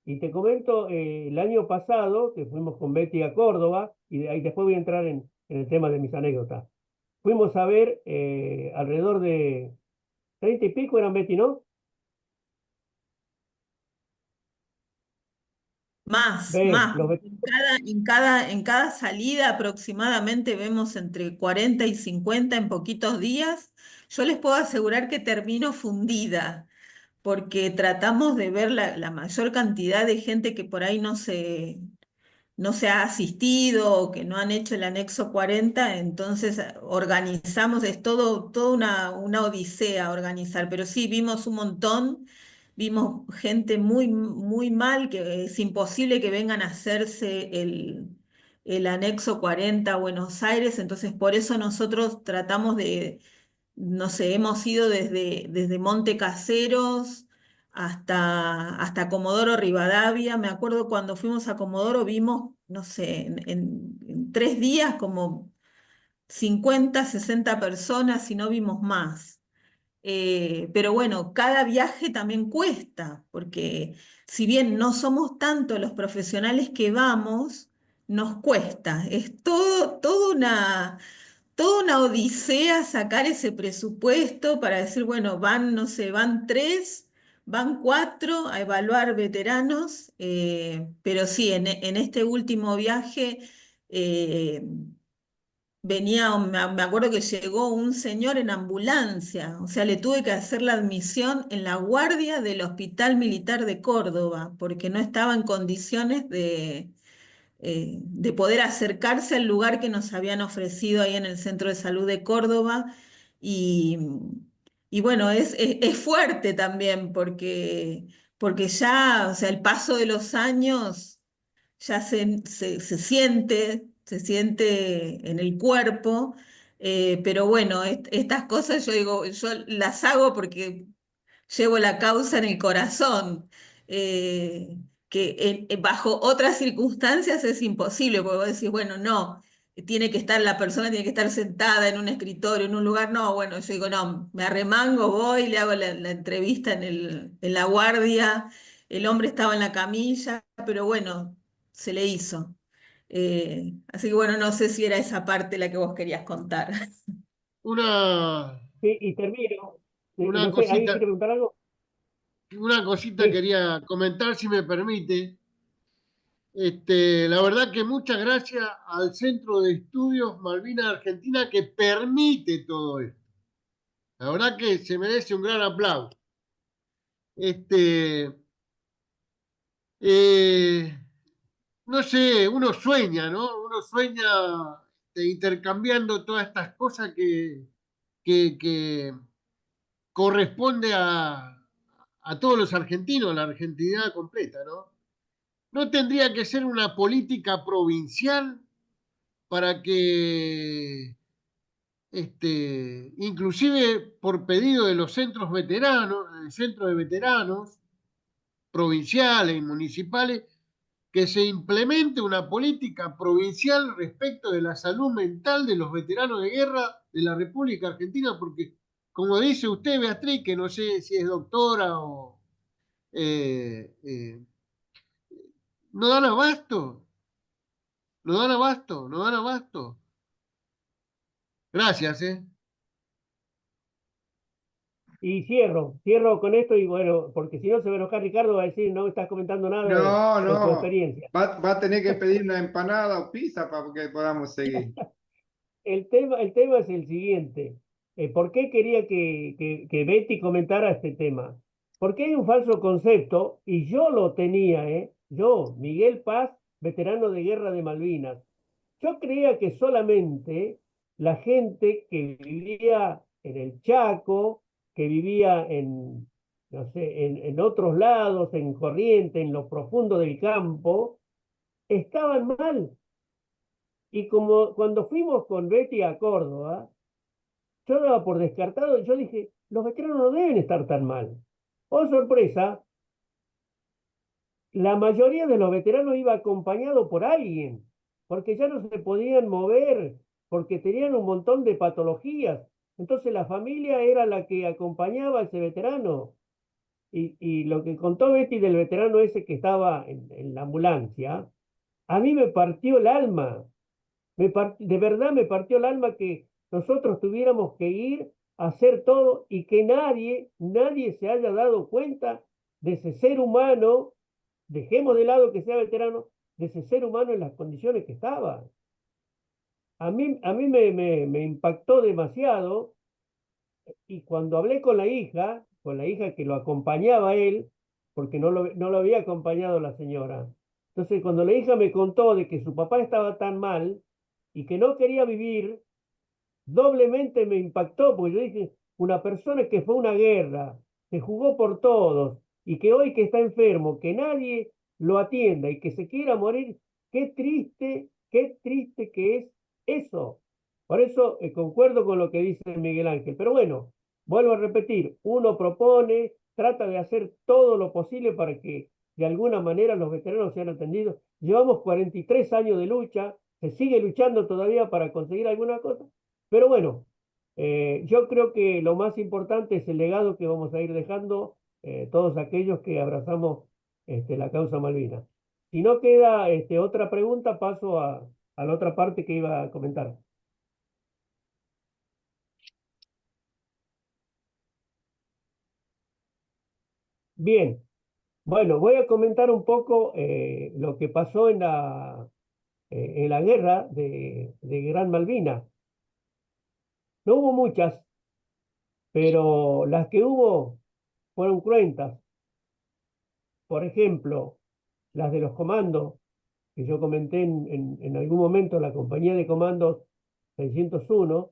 y te comento, el año pasado, que fuimos con Betty a Córdoba, y de ahí después voy a entrar en el tema de mis anécdotas, fuimos a ver alrededor de 30 y pico, eran Betty, ¿no? Ve, Más, los porque en cada salida aproximadamente vemos entre 40 y 50 en poquitos días. Yo les puedo asegurar que termino fundida, porque tratamos de ver la mayor cantidad de gente que por ahí no se ha asistido o que no han hecho el anexo 40, entonces organizamos, es todo una odisea organizar, pero sí, vimos un montón, vimos gente muy mal, que es imposible que vengan a hacerse el anexo 40 a Buenos Aires, entonces por eso nosotros tratamos no sé, hemos ido desde Monte Caseros hasta Comodoro Rivadavia. Me acuerdo cuando fuimos a Comodoro vimos, no sé, en 3 días como 50, 60 personas y no vimos más. Pero bueno, cada viaje también cuesta, porque si bien no somos tanto los profesionales que vamos, nos cuesta. Es toda una odisea sacar ese presupuesto para decir, bueno, van, no sé, van 3, van 4 a evaluar veteranos, pero sí, en este último viaje eh, me acuerdo que llegó un señor en ambulancia, o sea, le tuve que hacer la admisión en la guardia del Hospital Militar de Córdoba, porque no estaba en condiciones de poder acercarse al lugar que nos habían ofrecido ahí en el Centro de Salud de Córdoba. Y, y bueno, es fuerte también porque ya, o sea, el paso de los años ya se se siente en el cuerpo, pero bueno, estas cosas yo digo, yo las hago porque llevo la causa en el corazón, que bajo otras circunstancias es imposible, porque vos decís, bueno, no, la persona tiene que estar sentada en un escritorio, en un lugar, no, bueno, yo digo, no, me arremango, voy, le hago la entrevista en la guardia, el hombre estaba en la camilla, pero bueno, se le hizo. Así que bueno, no sé si era esa parte la que vos querías contar. Una, Sí, y termino. una No sé, ¿alguien cosita, quiere preguntar algo? una cosita Sí. quería comentar, si me permite. La verdad que muchas gracias al Centro de Estudios Malvinas Argentina que permite todo esto. La verdad que se merece un gran aplauso. Este, eh, no sé, uno sueña, ¿no? Uno sueña intercambiando todas estas cosas que corresponde a todos los argentinos, la argentinidad completa, ¿no? ¿No tendría que ser una política provincial para que, inclusive por pedido de los centros veteranos, centros de veteranos, provinciales y municipales, que se implemente una política provincial respecto de la salud mental de los veteranos de guerra de la República Argentina? Porque, como dice usted, Beatriz, que no sé si es doctora o... eh, eh, no dan abasto, no dan abasto, no dan abasto. Gracias, ¿eh? Y cierro con esto y bueno, porque si no se va a enojar Ricardo, va a decir, no estás comentando nada No, de tu no. experiencia. Va a tener que pedir una empanada o pizza para que podamos seguir. El tema es el siguiente. ¿Por qué quería que Betty comentara este tema? Porque hay un falso concepto, y yo lo tenía, yo, Miguel Paz, veterano de guerra de Malvinas. Yo creía que solamente la gente que vivía en el Chaco, que vivía no sé, en otros lados, en Corrientes, en lo profundo del campo, estaban mal. Y como cuando fuimos con Betty a Córdoba, yo daba por descartado, yo dije, los veteranos no deben estar tan mal. Oh, sorpresa, la mayoría de los veteranos iba acompañado por alguien, porque ya no se podían mover, porque tenían un montón de patologías. Entonces la familia era la que acompañaba a ese veterano. Y lo que contó Betty del veterano ese que estaba en la ambulancia, a mí me partió el alma. De verdad me partió el alma que nosotros tuviéramos que ir a hacer todo y que nadie se haya dado cuenta de ese ser humano, dejemos de lado que sea veterano, de ese ser humano en las condiciones que estaba. A mí me impactó demasiado y cuando hablé con la hija que lo acompañaba a él, porque no lo había acompañado la señora. Entonces, cuando la hija me contó de que su papá estaba tan mal y que no quería vivir, doblemente me impactó, porque yo dije, una persona que fue a una guerra, que jugó por todos y que hoy que está enfermo, que nadie lo atienda y que se quiera morir, qué triste que es eso. Por eso concuerdo con lo que dice Miguel Ángel. Pero bueno, vuelvo a repetir, uno propone, trata de hacer todo lo posible para que de alguna manera los veteranos sean atendidos. Llevamos 43 años de lucha, se sigue luchando todavía para conseguir alguna cosa, pero bueno, yo creo que lo más importante es el legado que vamos a ir dejando todos aquellos que abrazamos la causa Malvinas. Si no queda otra pregunta, paso a la otra parte que iba a comentar. Bien, bueno, voy a comentar un poco lo que pasó en la guerra de Gran Malvina. No hubo muchas, pero las que hubo fueron cruentas. Por ejemplo, las de los comandos, que yo comenté en algún momento, la compañía de comandos 601.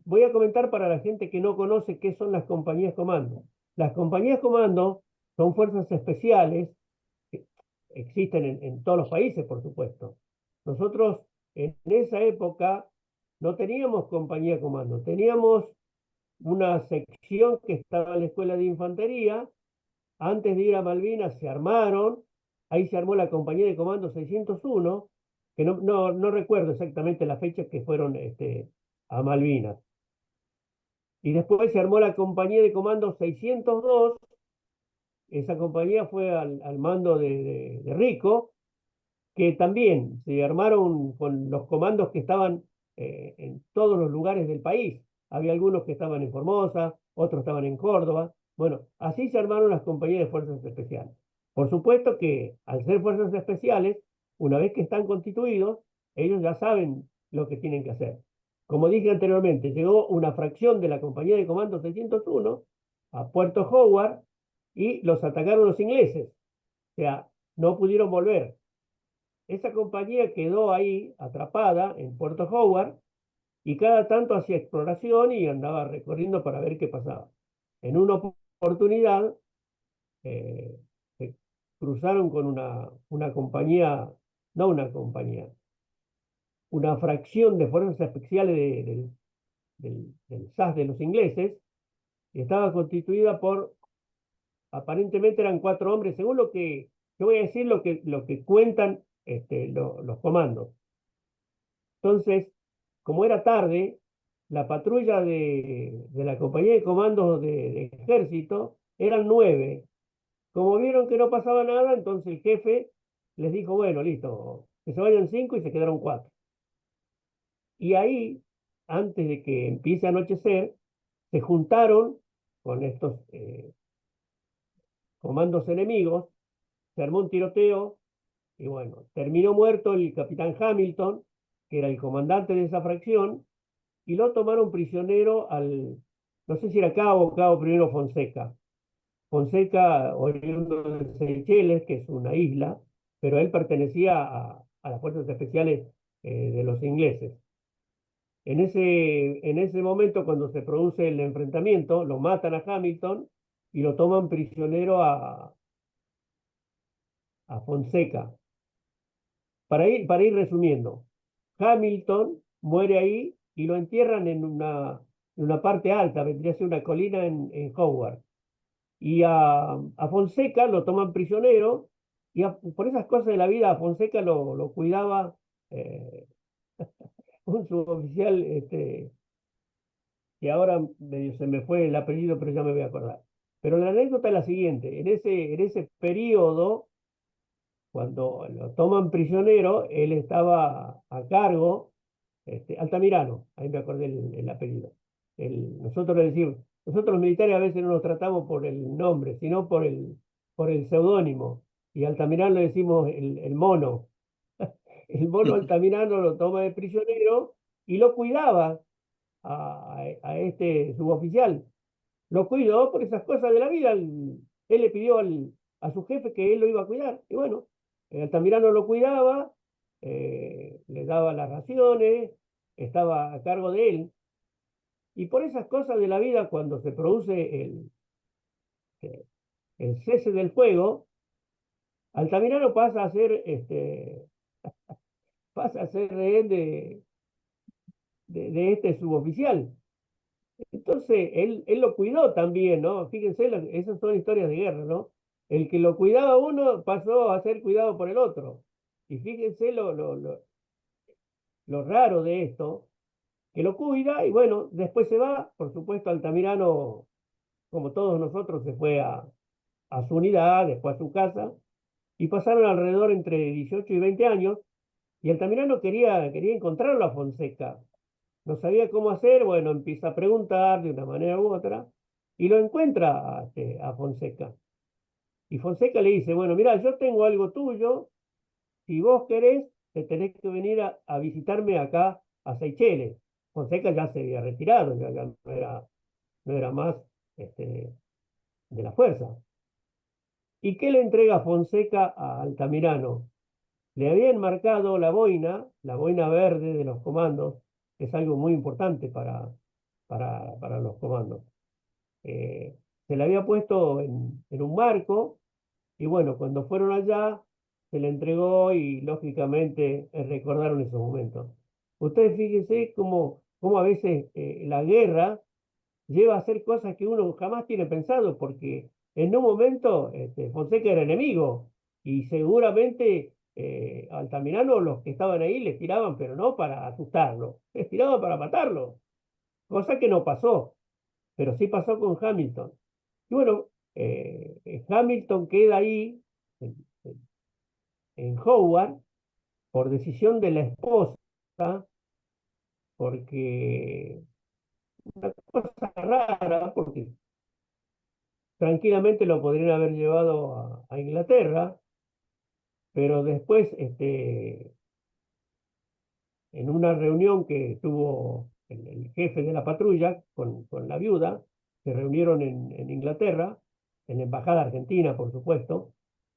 Voy a comentar para la gente que no conoce qué son las compañías comandos. Las compañías comandos son fuerzas especiales que existen en todos los países, por supuesto. Nosotros en esa época no teníamos compañía de comando, teníamos una sección que estaba en la escuela de infantería. Antes de ir a Malvinas se armaron, ahí se armó la compañía de comando 601, que no recuerdo exactamente la fecha que fueron a Malvinas. Y después se armó la compañía de comando 602. Esa compañía fue al mando de Rico, que también se armaron con los comandos que estaban en todos los lugares del país. Había algunos que estaban en Formosa, otros estaban en Córdoba. Bueno, así se armaron las compañías de fuerzas especiales. Por supuesto que al ser fuerzas especiales, una vez que están constituidos, ellos ya saben lo que tienen que hacer. Como dije anteriormente, llegó una fracción de la compañía de comando 601 a Puerto Howard y los atacaron los ingleses. O sea, no pudieron volver. Esa compañía quedó ahí atrapada en Puerto Howard y cada tanto hacía exploración y andaba recorriendo para ver qué pasaba. En una oportunidad se cruzaron con una compañía, no una compañía, una fracción de fuerzas especiales del SAS de los ingleses, y estaba constituida por, aparentemente eran 4 hombres, según lo que, yo voy a decir lo que cuentan los comandos. Entonces, como era tarde, la patrulla de la compañía de comandos de ejército eran 9. Como vieron que no pasaba nada, entonces el jefe les dijo, bueno, listo, que se vayan 5 y se quedaron 4. Y ahí, antes de que empiece a anochecer, se juntaron con estos comandos enemigos, se armó un tiroteo y bueno, terminó muerto el capitán Hamilton, que era el comandante de esa fracción, y lo tomaron prisionero no sé si era Cabo Primero Fonseca. Fonseca, oriundo de Seychelles, que es una isla, pero él pertenecía a las fuerzas especiales de los ingleses. En ese momento, cuando se produce el enfrentamiento, lo matan a Hamilton y lo toman prisionero a Fonseca. Para ir resumiendo, Hamilton muere ahí y lo entierran en una parte alta, vendría a ser una colina en Howard. Y a Fonseca lo toman prisionero y por esas cosas de la vida a Fonseca lo cuidaba un suboficial que ahora medio se me fue el apellido, pero ya me voy a acordar. Pero la anécdota es la siguiente, en ese periodo, cuando lo toman prisionero, él estaba a cargo, Altamirano, ahí me acordé el apellido. Nosotros le decimos, nosotros los militares a veces no nos tratamos por el nombre, sino por el seudónimo. Y Altamirano le decimos el mono. El mono Altamirano lo toma de prisionero y lo cuidaba a este suboficial. Lo cuidó por esas cosas de la vida. Él le pidió a su jefe que él lo iba a cuidar. Y bueno, Altamirano lo cuidaba, le daba las raciones, estaba a cargo de él. Y por esas cosas de la vida, cuando se produce el cese del fuego, Altamirano pasa a ser rehén de este suboficial. Entonces, él lo cuidó también, ¿no? Fíjense, esas son historias de guerra, ¿no? El que lo cuidaba uno pasó a ser cuidado por el otro. Y fíjense lo raro de esto, que lo cuida y bueno, después se va. Por supuesto, Altamirano, como todos nosotros, se fue a su unidad, después a su casa, y pasaron alrededor entre 18 y 20 años, y Altamirano quería encontrarlo a Fonseca. No sabía cómo hacer, bueno, empieza a preguntar de una manera u otra, y lo encuentra a Fonseca. Y Fonseca le dice, bueno, mira, yo tengo algo tuyo, si vos querés, te tenés que venir a visitarme acá a Seychelles. Fonseca ya se había retirado, ya no era más de la fuerza. ¿Y qué le entrega Fonseca a Altamirano? Le habían marcado la boina verde de los comandos, que es algo muy importante para los comandos. Se la había puesto en un marco, y bueno, cuando fueron allá, se le entregó y lógicamente recordaron esos momentos. Ustedes fíjense cómo a veces la guerra lleva a hacer cosas que uno jamás tiene pensado, porque en un momento Fonseca era enemigo y seguramente Altamirano, los que estaban ahí, les tiraban, pero no para asustarlo, les tiraban para matarlo, cosa que no pasó, pero sí pasó con Hamilton. Y bueno, Hamilton queda ahí en, en Howard por decisión de la esposa, porque una cosa rara, porque tranquilamente lo podrían haber llevado a Inglaterra, pero después, en una reunión que tuvo el jefe de la patrulla con la viuda, se reunieron en Inglaterra, en la embajada argentina, por supuesto,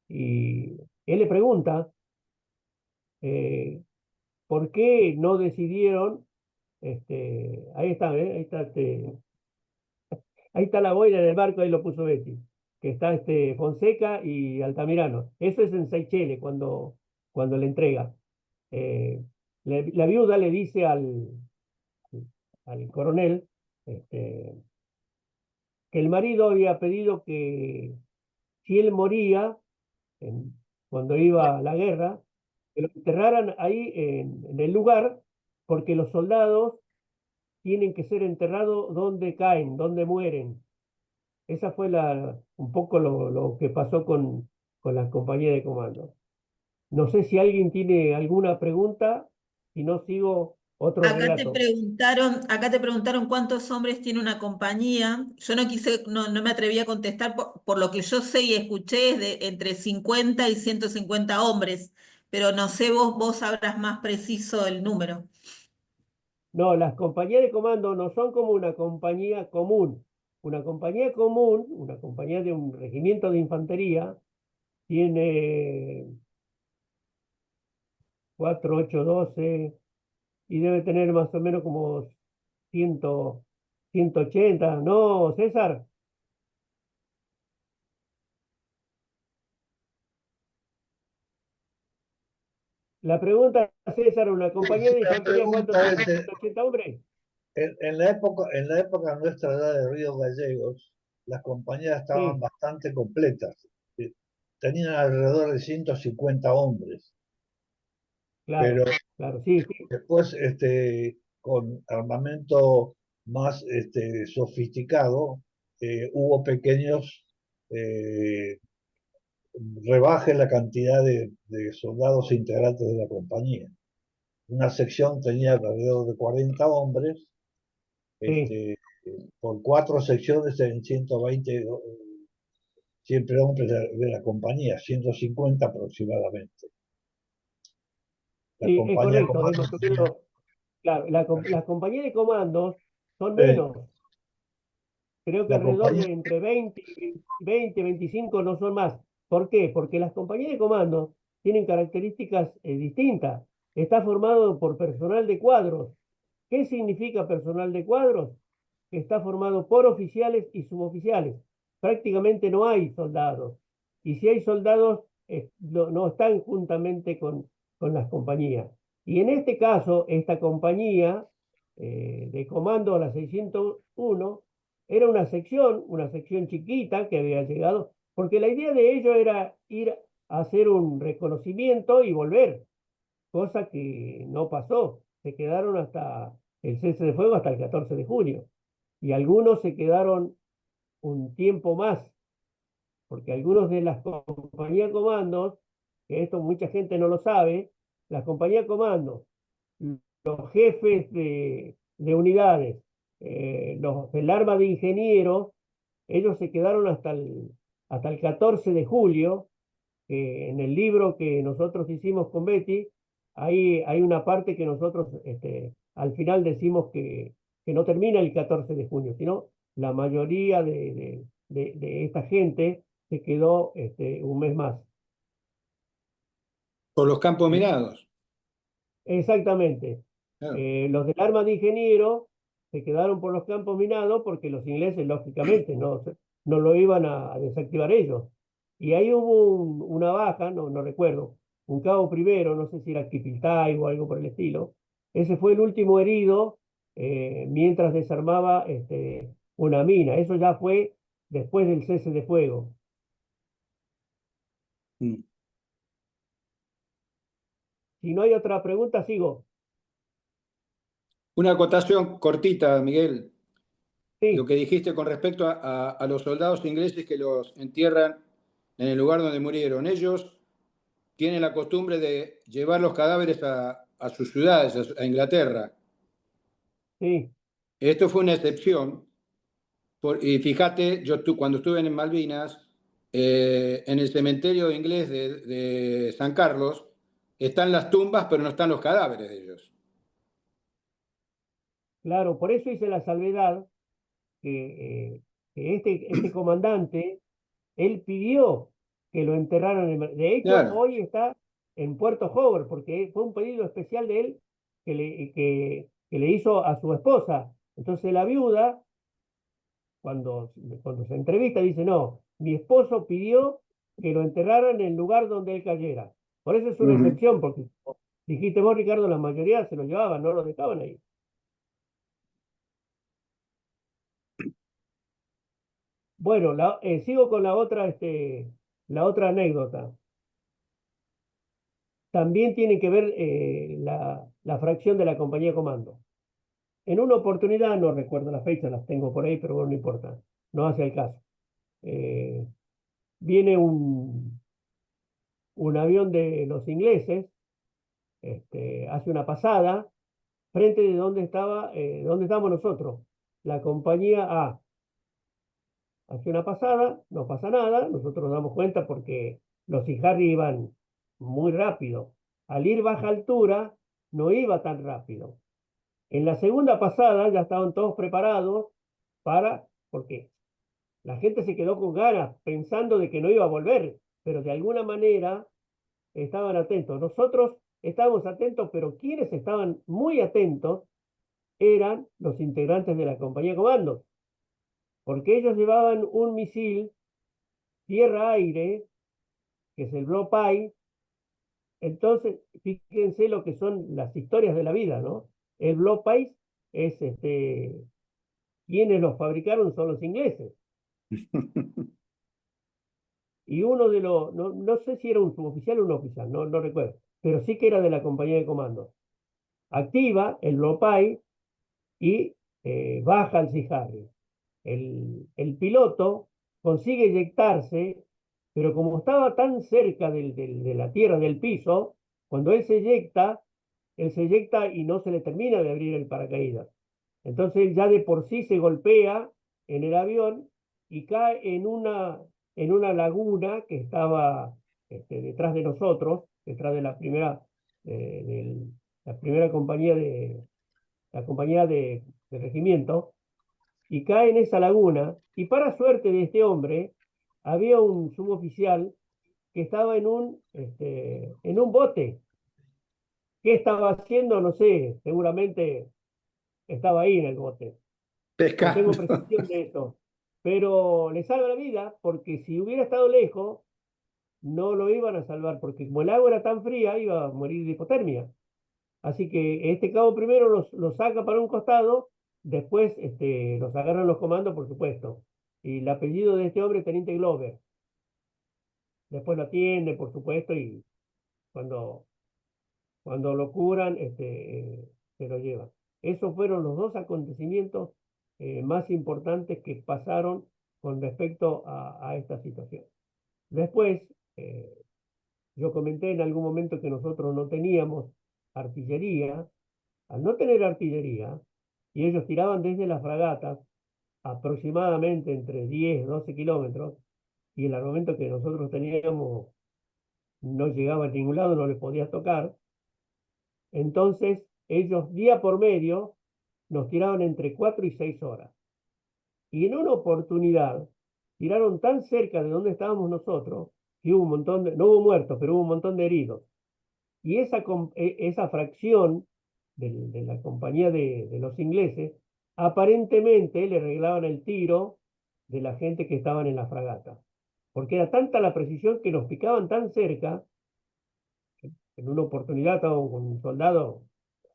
y él le pregunta por qué no decidieron, ahí está, ahí está la boina en el barco, ahí lo puso Betty, que está Fonseca y Altamirano. Eso es en Seychelles cuando le entrega. La viuda le dice al coronel que el marido había pedido que si él moría cuando iba a la guerra, que lo enterraran ahí en el lugar, porque los soldados tienen que ser enterrados donde caen, donde mueren. Esa fue un poco lo que pasó con la compañía de comando. No sé si alguien tiene alguna pregunta, si no sigo otro relato. Acá te preguntaron cuántos hombres tiene una compañía. Yo no quise, no me atreví a contestar por lo que yo sé y escuché es de entre 50 y 150 hombres, pero no sé, vos sabrás más preciso el número. No, las compañías de comando no son como una compañía común. Una compañía común, una compañía de un regimiento de infantería, tiene 4, 8, 12 y debe tener más o menos como 100, 180. No, César, la pregunta, César, ¿una compañía de La infantería cuántos pregunta son? es, ¿180 hombres? en la época nuestra edad de Ríos Gallegos, las compañías estaban Sí, bastante completas. Eh, Tenían alrededor de 150 hombres, pero claro, claro, sí, sí. después, con armamento más sofisticado, hubo pequeños eh, rebajes en la cantidad de soldados integrantes de la compañía. Una sección tenía alrededor de 40 hombres, Sí. este, por 4 secciones en 120 siempre hombres de la compañía, 150 aproximadamente. La Sí, es compañía correcto, es comando lo que tenía, claro, las compañías de comandos son eh, menos, creo que la alrededor compañía, de entre 20, 25 no son más. ¿Por qué? Porque las compañías de comandos tienen características distintas. Está formado por personal de cuadros. ¿Qué significa personal de cuadros? Que está formado por oficiales y suboficiales. Prácticamente no hay soldados. Y si hay soldados, no están juntamente con las compañías. Y en este caso, esta compañía de comando, la 601, era una sección chiquita que había llegado, porque la idea de ello era ir a hacer un reconocimiento y volver, cosa que no pasó. Se quedaron hasta el cese de fuego hasta el 14 de junio. Y algunos se quedaron un tiempo más, porque algunos de las compañías comandos, que esto mucha gente no lo sabe, las compañías comandos, los jefes de unidades, los del arma de ingenieros, ellos se quedaron hasta el 14 de julio. En el libro que nosotros hicimos con Betty, ahí hay una parte que nosotros al final decimos que no termina el 14 de junio, sino la mayoría de esta gente se quedó un mes más. Por los campos minados. Exactamente. Claro. Los del arma de ingeniero se quedaron por los campos minados porque los ingleses, lógicamente, no lo iban a desactivar ellos. Y ahí hubo una baja, no recuerdo, un cabo primero, no sé si era Kipiltay o algo por el estilo. Ese fue el último herido mientras desarmaba una mina. Eso ya fue después del cese de fuego. Mm. Si no hay otra pregunta, sigo. Una acotación cortita, Miguel. Lo Sí, que dijiste con respecto a los soldados ingleses que los entierran en el lugar donde murieron. Ellos tienen la costumbre de llevar los cadáveres a sus ciudades, a Inglaterra. sí, Esto fue una excepción. Y fíjate, cuando estuve en Malvinas, en el cementerio inglés de San Carlos, están las tumbas, pero no están los cadáveres de ellos. claro, por eso hice la salvedad que este comandante, él pidió que lo enterraran de hecho, Claro. hoy está en Puerto Hoover, porque fue un pedido especial de él que le hizo a su esposa. Entonces la viuda, cuando se entrevista, dice, no, mi esposo pidió que lo enterraran en el lugar donde él cayera. Por eso es una Ujú. excepción, porque dijiste vos, Ricardo, la mayoría se lo llevaban, no lo dejaban ahí. Bueno, sigo con la otra anécdota. También tiene que ver la fracción de la compañía de comando. En una oportunidad, no recuerdo las fechas, las tengo por ahí, pero bueno, no importa, no hace el caso. Eh, Viene un avión de los ingleses, hace una pasada frente de donde estábamos nosotros, la compañía A. Hace una pasada, no pasa nada, nosotros nos damos cuenta porque los Harry iban muy rápido. Al ir baja altura, no iba tan rápido. En la segunda pasada ya estaban todos preparados porque la gente se quedó con ganas pensando de que no iba a volver, pero de alguna manera estaban atentos. Nosotros estábamos atentos, pero quienes estaban muy atentos eran los integrantes de la compañía de comando, porque ellos llevaban un misil tierra-aire, que es el Blow-Pie. Entonces, fíjense lo que son las historias de la vida, ¿no? El Blow-Pie es quienes los fabricaron son los ingleses. Y uno de los, no sé si era un suboficial o un oficial, no recuerdo, pero sí que era de la compañía de comando. Activa el Blow-Pie y baja al Sea Harry. El piloto consigue eyectarse, pero como estaba tan cerca de la tierra, del piso, cuando él se eyecta y no se le termina de abrir el paracaídas. Entonces él ya de por sí se golpea en el avión y cae en una laguna que estaba detrás de nosotros, detrás de la primera compañía de regimiento, y cae en esa laguna, y para suerte de este hombre, había un suboficial que estaba en un bote. ¿Qué estaba haciendo? No sé, seguramente estaba ahí en el bote. No tengo Pescando. precisión de eso. Pero le salva la vida porque si hubiera estado lejos, no lo iban a salvar, porque como el agua era tan fría, iba a morir de hipotermia. Así que este cabo primero los saca para un costado, después los agarran los comandos, por supuesto. Y el apellido de este hombre es Teniente Glover. Después lo atiende, por supuesto, y cuando, cuando lo curan, se lo llevan. Esos fueron los dos acontecimientos más importantes que pasaron con respecto a esta situación. Después, eh, yo comenté en algún momento que nosotros no teníamos artillería. Al no tener artillería, y ellos tiraban desde las fragatas aproximadamente entre 10 12 kilómetros, y el armamento que nosotros teníamos no llegaba a ningún lado, no les podía tocar, entonces ellos día por medio nos tiraban entre 4 y 6 horas. Y en una oportunidad tiraron tan cerca de donde estábamos nosotros que hubo un montón no hubo muertos, pero hubo un montón de heridos. Y esa fracción de la compañía de los ingleses, aparentemente le reglaban el tiro de la gente que estaban en la fragata. Porque era tanta la precisión que nos picaban tan cerca, en una oportunidad estábamos con un soldado,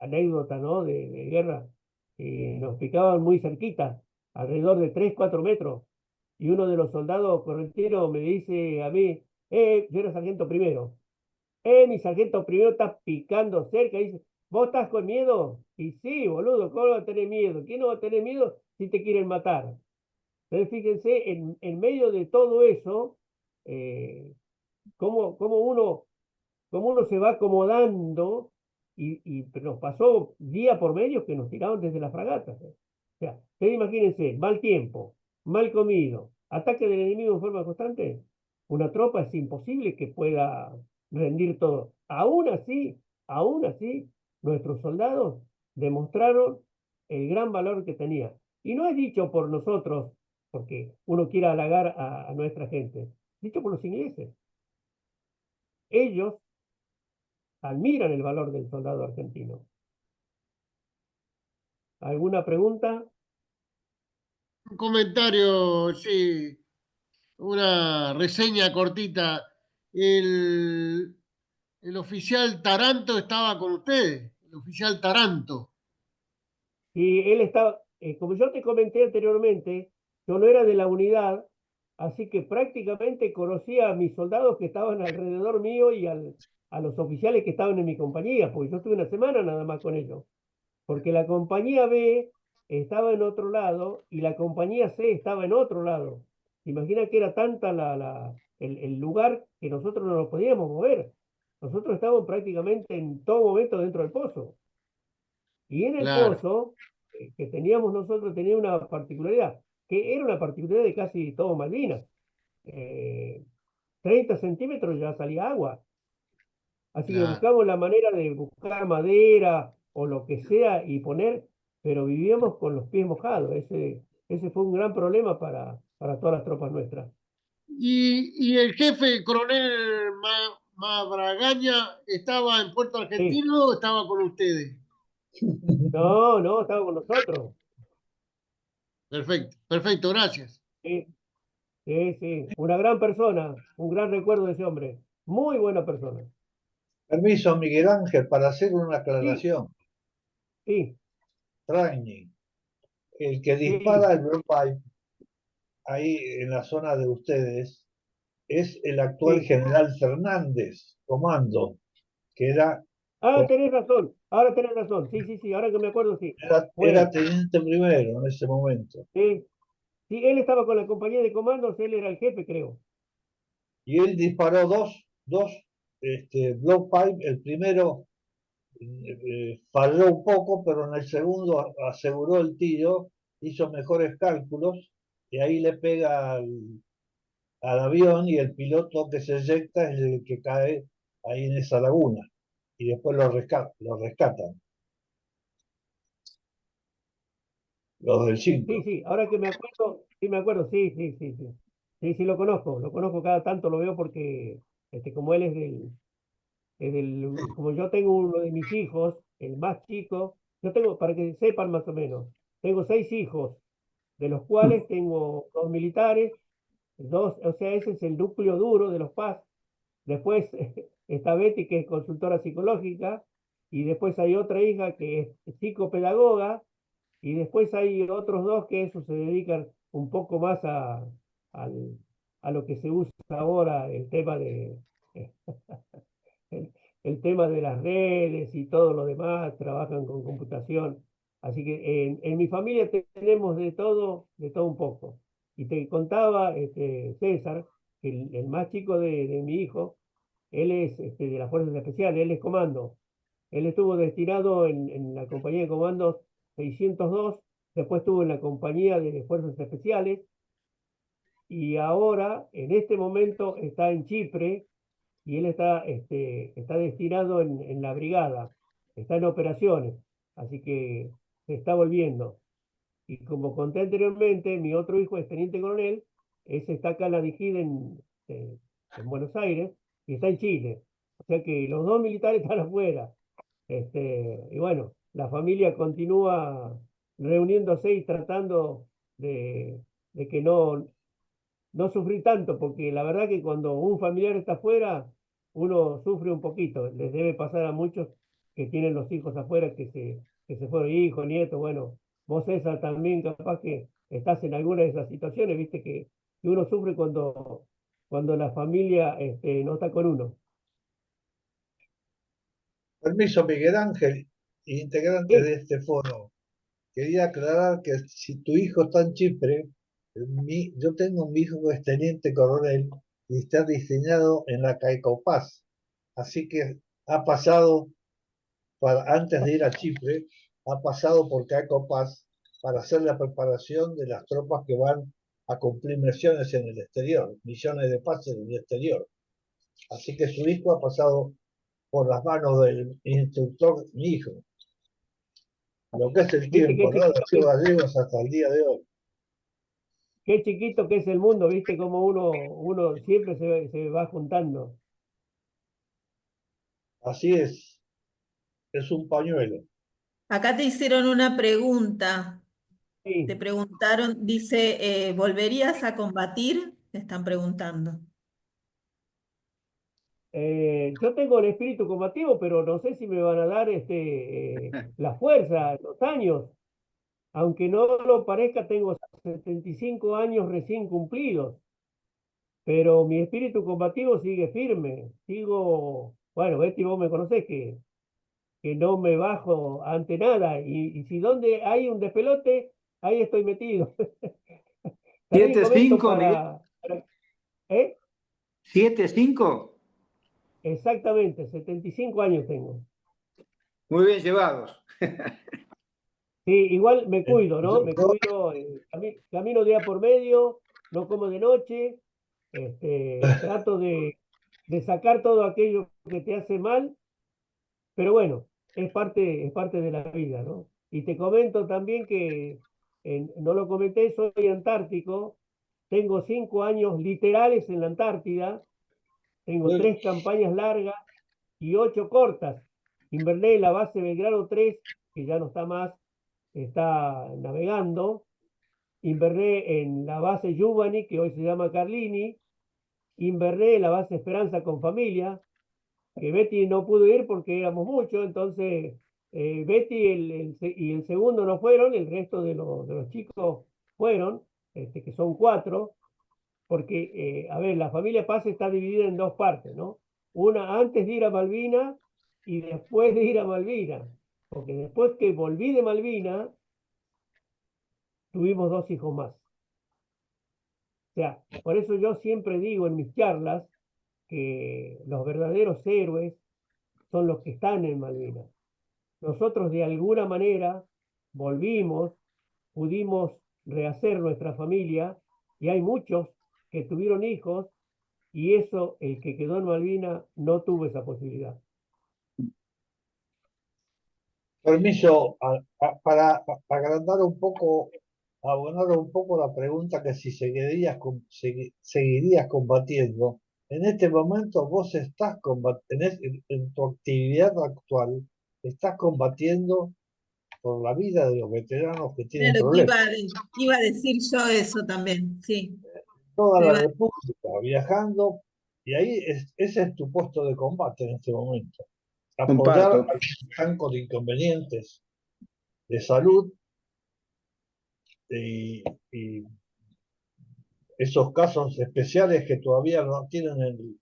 anécdota, ¿no? De guerra, nos picaban muy cerquita, alrededor de 3, 4 metros, y uno de los soldados correntinos me dice a mí, yo era sargento primero, mi sargento primero está picando cerca, y dice, ¿vos estás con miedo? Y sí, boludo, ¿cómo vas a tener miedo? ¿Quién no va a tener miedo si te quieren matar? Entonces, fíjense, en medio de todo eso, eh, cómo uno se va acomodando y nos pasó día por medio que nos tiraban desde las fragatas. O sea, ustedes imagínense, mal tiempo, mal comido, ataque del enemigo en forma constante. Una tropa es imposible que pueda rendir todo. Aún así, nuestros soldados demostraron el gran valor que tenía. Y no es dicho por nosotros, porque uno quiera halagar a nuestra gente, dicho por los ingleses. Ellos admiran el valor del soldado argentino. ¿Alguna pregunta? Un comentario, sí, una reseña cortita. El, el oficial Taranto estaba con ustedes, el oficial Taranto. Y él estaba, como yo te comenté anteriormente, yo no era de la unidad, así que prácticamente conocía a mis soldados que estaban alrededor mío y a los oficiales que estaban en mi compañía, porque yo estuve una semana nada más con ellos, porque la compañía B estaba en otro lado y la compañía C estaba en otro lado. Imagina que era tanta el lugar que nosotros no nos podíamos mover. Nosotros estábamos prácticamente en todo momento dentro del pozo. Y en el Claro. pozo que teníamos nosotros tenía una particularidad, que era una particularidad de casi todo Malvinas. Eh, 30 centímetros ya salía agua. Así que Claro. buscamos la manera de buscar madera o lo que sea y poner, pero vivíamos con los pies mojados. Ese fue un gran problema para todas las tropas nuestras. Y el jefe, el coronel Mabragaña, ¿estaba en Puerto Sí. Argentino o estaba con ustedes? No, no, estaba con nosotros. Perfecto, perfecto, gracias. Sí, sí, sí. Una gran persona, un gran recuerdo de ese hombre. Muy buena persona. Permiso, Miguel Ángel, para hacer una Sí, aclaración. sí, Training. El que sí. dispara el blowpipe ahí en la zona de ustedes es el actual Sí. general Fernández, comando, que Ah, tenés razón. Ahora tenés razón. Sí, sí, sí. Ahora que me acuerdo, sí. era Fue. teniente primero en ese momento. Sí. Sí, él estaba con la compañía de comandos, él era el jefe, creo. Y él disparó dos blowpipe. El primero falló un poco, pero en el segundo aseguró el tiro, hizo mejores cálculos y ahí le pega al avión y el piloto que se eyecta es el que cae ahí en esa laguna y después lo rescatan los del Sí, sí, 5. sí. Ahora que me acuerdo, sí, sí, sí, sí. Sí, sí, lo conozco cada tanto, lo veo porque, como él como yo tengo uno de mis hijos, el más chico, yo tengo, para que sepan más o menos, tengo 6 hijos, de los cuales tengo 2 militares, dos, o sea, ese es el núcleo duro de los PAS. Después está Betty, que es consultora psicológica, y después hay otra hija que es psicopedagoga, y después hay otros dos que eso se dedican un poco más al- a lo que se usa ahora, el tema de las redes y todo lo demás, trabajan con computación. Así que en mi familia tenemos de todo un poco. Y te contaba, César, que el más chico de mi hijo, él es de las Fuerzas Especiales, él es comando. Él estuvo destinado en la compañía de comandos 602, después estuvo en la compañía de Fuerzas Especiales y ahora, en este momento, está en Chipre y él está destinado en la brigada, está en operaciones, así que se está volviendo. Y como conté anteriormente, mi otro hijo es teniente coronel, ese está acá en la Vigida en Buenos Aires y está en Chile. O sea que los dos militares están afuera. Y bueno, la familia continúa reuniéndose y tratando de que no sufrir tanto, porque la verdad que cuando un familiar está afuera, uno sufre un poquito. Les debe pasar a muchos que tienen los hijos afuera, que se fueron hijos, nietos. Bueno, vos, César, también capaz que estás en alguna de esas situaciones, viste, que uno sufre cuando la familia no está con uno. Permiso, Miguel Ángel, integrante de este foro. Quería aclarar que si tu hijo está en Chipre, yo tengo un hijo que es teniente coronel y está diseñado en la CAECOPAS. Así que ha pasado, antes de ir a Chipre, ha pasado por CAECOPAS para hacer la preparación de las tropas que van a cumplir misiones en el exterior, misiones de paz en el exterior. Así que su hijo ha pasado por las manos del instructor, mi hijo. Lo que es el Viste tiempo, ¿no? De los gallegos hasta el día de hoy. qué chiquito que es el mundo, viste cómo uno siempre se va juntando. Así es un pañuelo. Acá te hicieron una pregunta. Sí. Te preguntaron, dice, ¿volverías a combatir? Te están preguntando. Yo tengo el espíritu combativo, pero no sé si me van a dar la fuerza, los años. Aunque no lo parezca, tengo 75 años recién cumplidos, pero mi espíritu combativo sigue firme. Bueno, Betty, vos me conocés que no me bajo ante nada. Y si donde hay un despelote, ahí estoy metido. También 7-5, comento Miguel. ¿Eh? 7-5. Exactamente, 75 años tengo. Muy bien llevados. Sí, igual me cuido, ¿no? Me cuido, camino día por medio, no como de noche, trato de sacar todo aquello que te hace mal, pero bueno, es parte de la vida, ¿no? Y te comento también que, no lo comenté, soy antártico, tengo 5 años literales en la Antártida, tengo 3 campañas largas y 8 cortas. Inverné en la base Belgrano 3, que ya no está más, está navegando. Inverné en la base Giovanni, que hoy se llama Carlini. Inverné en la base Esperanza con familia, que Betty no pudo ir porque éramos muchos, entonces Betty y el segundo no fueron, el resto de los chicos fueron, que son 4, porque, a ver, la familia Paz está dividida en 2 partes, ¿no? Una antes de ir a Malvinas y después de ir a Malvinas, porque después que volví de Malvinas, tuvimos 2 hijos más. O sea, por eso yo siempre digo en mis charlas que los verdaderos héroes son los que están en Malvinas. Nosotros de alguna manera volvimos, pudimos rehacer nuestra familia y hay muchos que tuvieron hijos y eso, el que quedó en Malvinas, no tuvo esa posibilidad. Permiso, para agrandar un poco, abonar un poco la pregunta que si seguirías combatiendo. En este momento vos estás en tu actividad actual, estás combatiendo por la vida de los veteranos que tienen Era lo que problemas. iba a decir yo eso también, sí. Toda Te la iba- República viajando, y ahí ese es tu puesto de combate en este momento. Apoyar a Comparto. los que están con inconvenientes de salud y esos casos especiales que todavía no tienen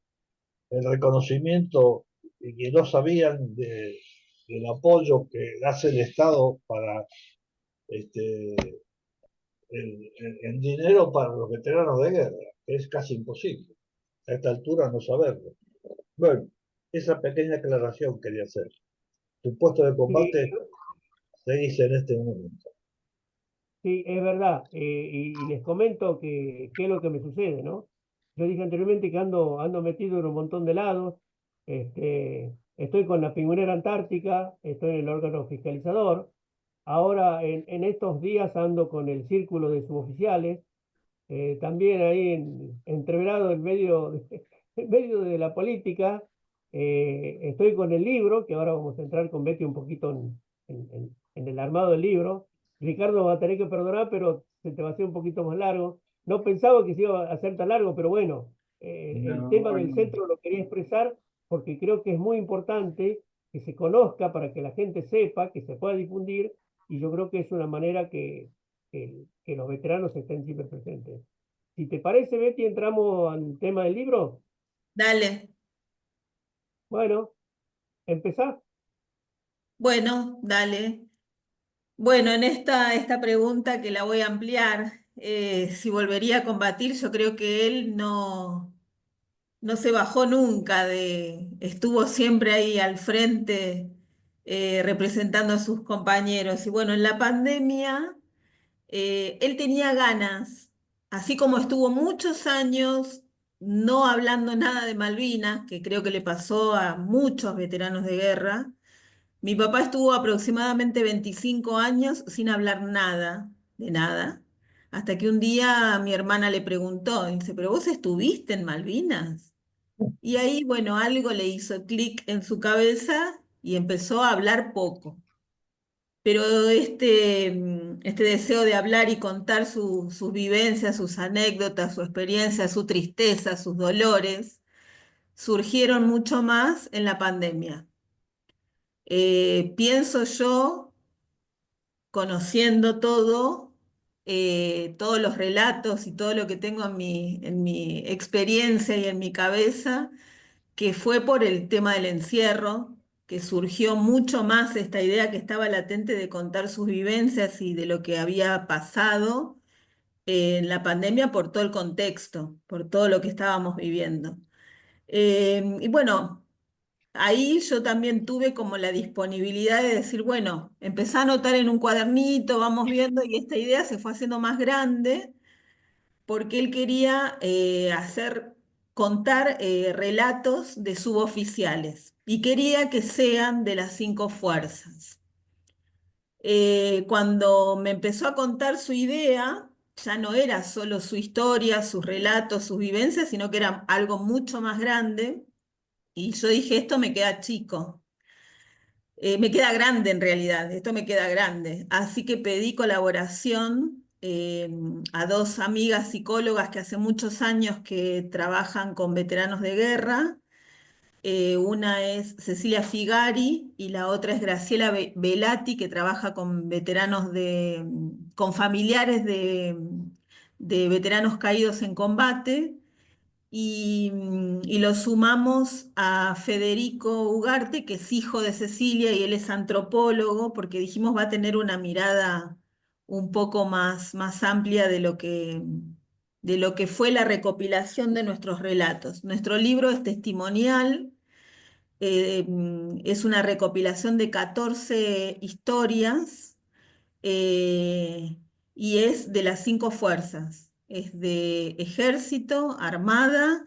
el reconocimiento y que no sabían del apoyo que hace el Estado para este, el dinero para los veteranos de guerra, que es casi imposible a esta altura no saberlo. Bueno, esa pequeña aclaración quería hacer. Tu puesto de Sí, combate se dice en este momento. sí, es verdad. Y les comento qué es lo que me sucede, ¿no? Yo dije anteriormente que ando metido en un montón de lados. Estoy con la Pingüinera Antártica, estoy en el órgano fiscalizador. Ahora, en estos días ando con el círculo de suboficiales, también ahí entreverado en medio de la política. Estoy con el libro, que ahora vamos a entrar con Betty un poquito en el armado del libro. Ricardo va a tener que perdonar, pero se te va a hacer un poquito más largo. No pensaba que se iba a hacer tan largo, pero bueno, el tema del centro lo quería expresar porque creo que es muy importante que se conozca para que la gente sepa, que se pueda difundir, y yo creo que es una manera que los veteranos estén siempre presentes. Si te parece, Betty, entramos al tema del libro. Dale. Bueno, empezá. Bueno, dale. Bueno, en esta pregunta que la voy a ampliar, si volvería a combatir, yo creo que él no se bajó nunca estuvo siempre ahí al frente, representando a sus compañeros. Y bueno, en la pandemia, él tenía ganas, así como estuvo muchos años no hablando nada de Malvinas, que creo que le pasó a muchos veteranos de guerra. Mi papá estuvo aproximadamente 25 años sin hablar nada, de nada, hasta que un día mi hermana le preguntó, dice, ¿pero vos estuviste en Malvinas? Y ahí, bueno, algo le hizo clic en su cabeza y empezó a hablar poco. Pero este deseo de hablar y contar sus vivencias, sus anécdotas, su experiencia, su tristeza, sus dolores, surgieron mucho más en la pandemia. Pienso yo, conociendo todo, todos los relatos y todo lo que tengo en mi experiencia y en mi cabeza, que fue por el tema del encierro, que surgió mucho más esta idea que estaba latente de contar sus vivencias y de lo que había pasado en la pandemia por todo el contexto, por todo lo que estábamos viviendo. Y bueno, ahí yo también tuve como la disponibilidad de decir, bueno, empecé a anotar en un cuadernito, vamos viendo, y esta idea se fue haciendo más grande porque él quería contar relatos de suboficiales y quería que sean de las cinco fuerzas. Cuando me empezó a contar su idea, ya no era solo su historia, sus relatos, sus vivencias, sino que era algo mucho más grande. Y yo dije, esto me queda chico. Me queda grande en realidad, esto me queda grande. Así que pedí colaboración a dos amigas psicólogas que hace muchos años que trabajan con veteranos de guerra. Una es Cecilia Figari y la otra es Graciela Velati, que trabaja con veteranos con familiares de veteranos caídos en combate y lo sumamos a Federico Ugarte, que es hijo de Cecilia y él es antropólogo, porque dijimos va a tener una mirada un poco más amplia de lo que fue la recopilación de nuestros relatos. Nuestro libro es testimonial, es una recopilación de 14 historias eh, y es de las cinco fuerzas. Es de ejército, armada,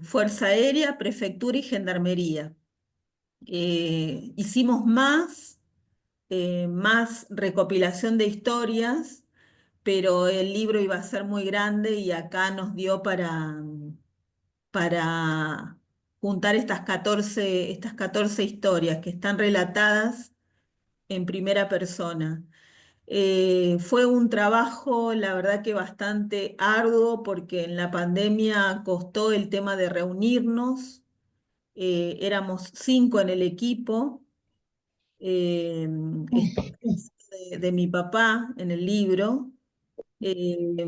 Fuerza Aérea, Prefectura y Gendarmería. Hicimos más recopilación de historias, pero el libro iba a ser muy grande y acá nos dio para juntar estas 14 historias que están relatadas en primera persona. Fue un trabajo, la verdad que bastante arduo, porque en la pandemia costó el tema de reunirnos. Éramos 5 en el equipo. eh, está de mi papá en el libro, eh,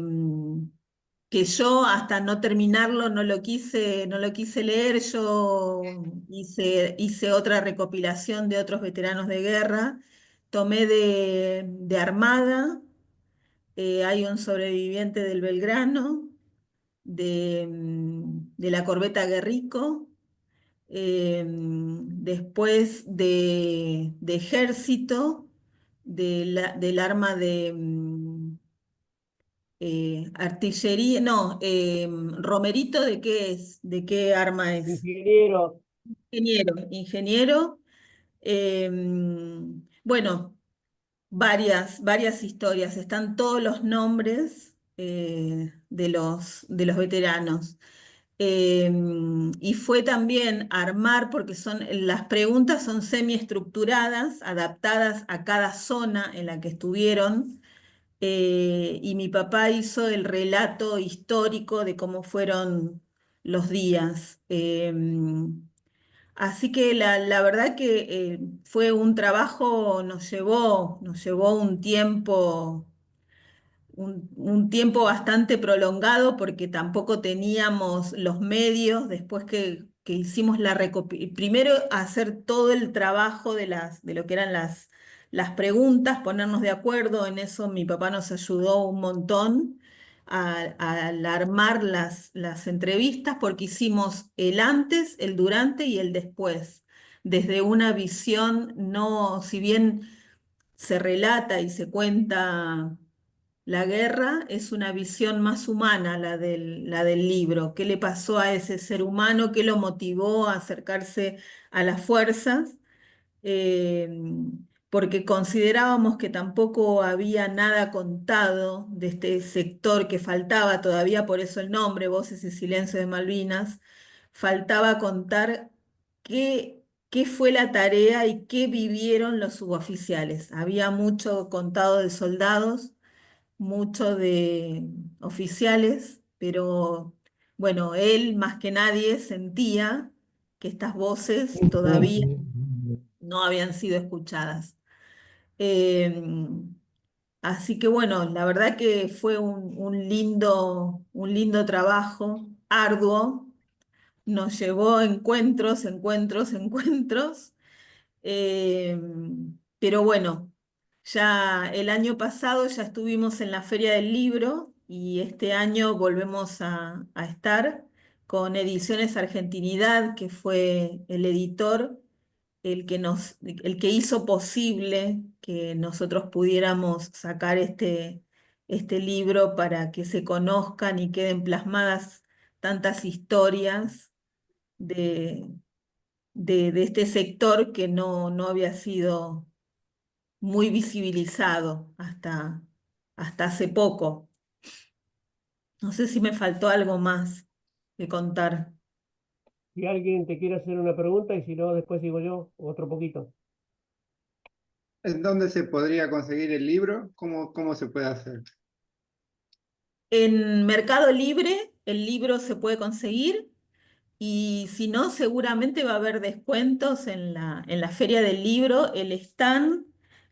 que yo hasta no terminarlo no lo quise leer. Yo hice otra recopilación de otros veteranos de guerra. Tomé de Armada, hay un sobreviviente del Belgrano, de la corbeta Guerrico, después de Ejército, del arma de artillería, no, Romerito, ¿de qué es? ¿De qué arma es? Ingeniero, Ingeniero. Bueno, varias historias, están todos los nombres de los veteranos. Y fue también armar, porque las preguntas son semiestructuradas, adaptadas a cada zona en la que estuvieron, y mi papá hizo el relato histórico de cómo fueron los días. Así que la verdad que fue un trabajo, nos llevó un tiempo bastante prolongado porque tampoco teníamos los medios después que hicimos primero hacer todo el trabajo de lo que eran las preguntas, ponernos de acuerdo, en eso mi papá nos ayudó un montón al armar las entrevistas porque hicimos el antes, el durante y el después, desde una visión, no, si bien se relata y se cuenta la guerra, es una visión más humana la del libro. ¿Qué le pasó a ese ser humano? ¿Qué lo motivó a acercarse a las fuerzas? Eh, Porque considerábamos que tampoco había nada contado de este sector que faltaba todavía, por eso el nombre, Voces y Silencio de Malvinas, faltaba contar qué fue la tarea y qué vivieron los suboficiales. Había mucho contado de soldados, mucho de oficiales, pero bueno, él más que nadie sentía que estas voces todavía no habían sido escuchadas. Eh, Así que bueno, la verdad que fue un lindo trabajo, arduo, nos llevó encuentros, encuentros, encuentros. Eh, pero bueno, ya el año pasado ya estuvimos en la Feria del Libro y este año volvemos a estar con Ediciones Argentinidad, que fue el editor, el que hizo posible que nosotros pudiéramos sacar este libro para que se conozcan y queden plasmadas tantas historias de de este sector que no había sido muy visibilizado hasta hace poco. No sé si me faltó algo más que contar. Si alguien te quiere hacer una pregunta y si no, después sigo yo, otro poquito. ¿En dónde se podría conseguir el libro? ¿Cómo se puede hacer? En Mercado Libre el libro se puede conseguir y si no, seguramente va a haber descuentos en la Feria del Libro. El stand,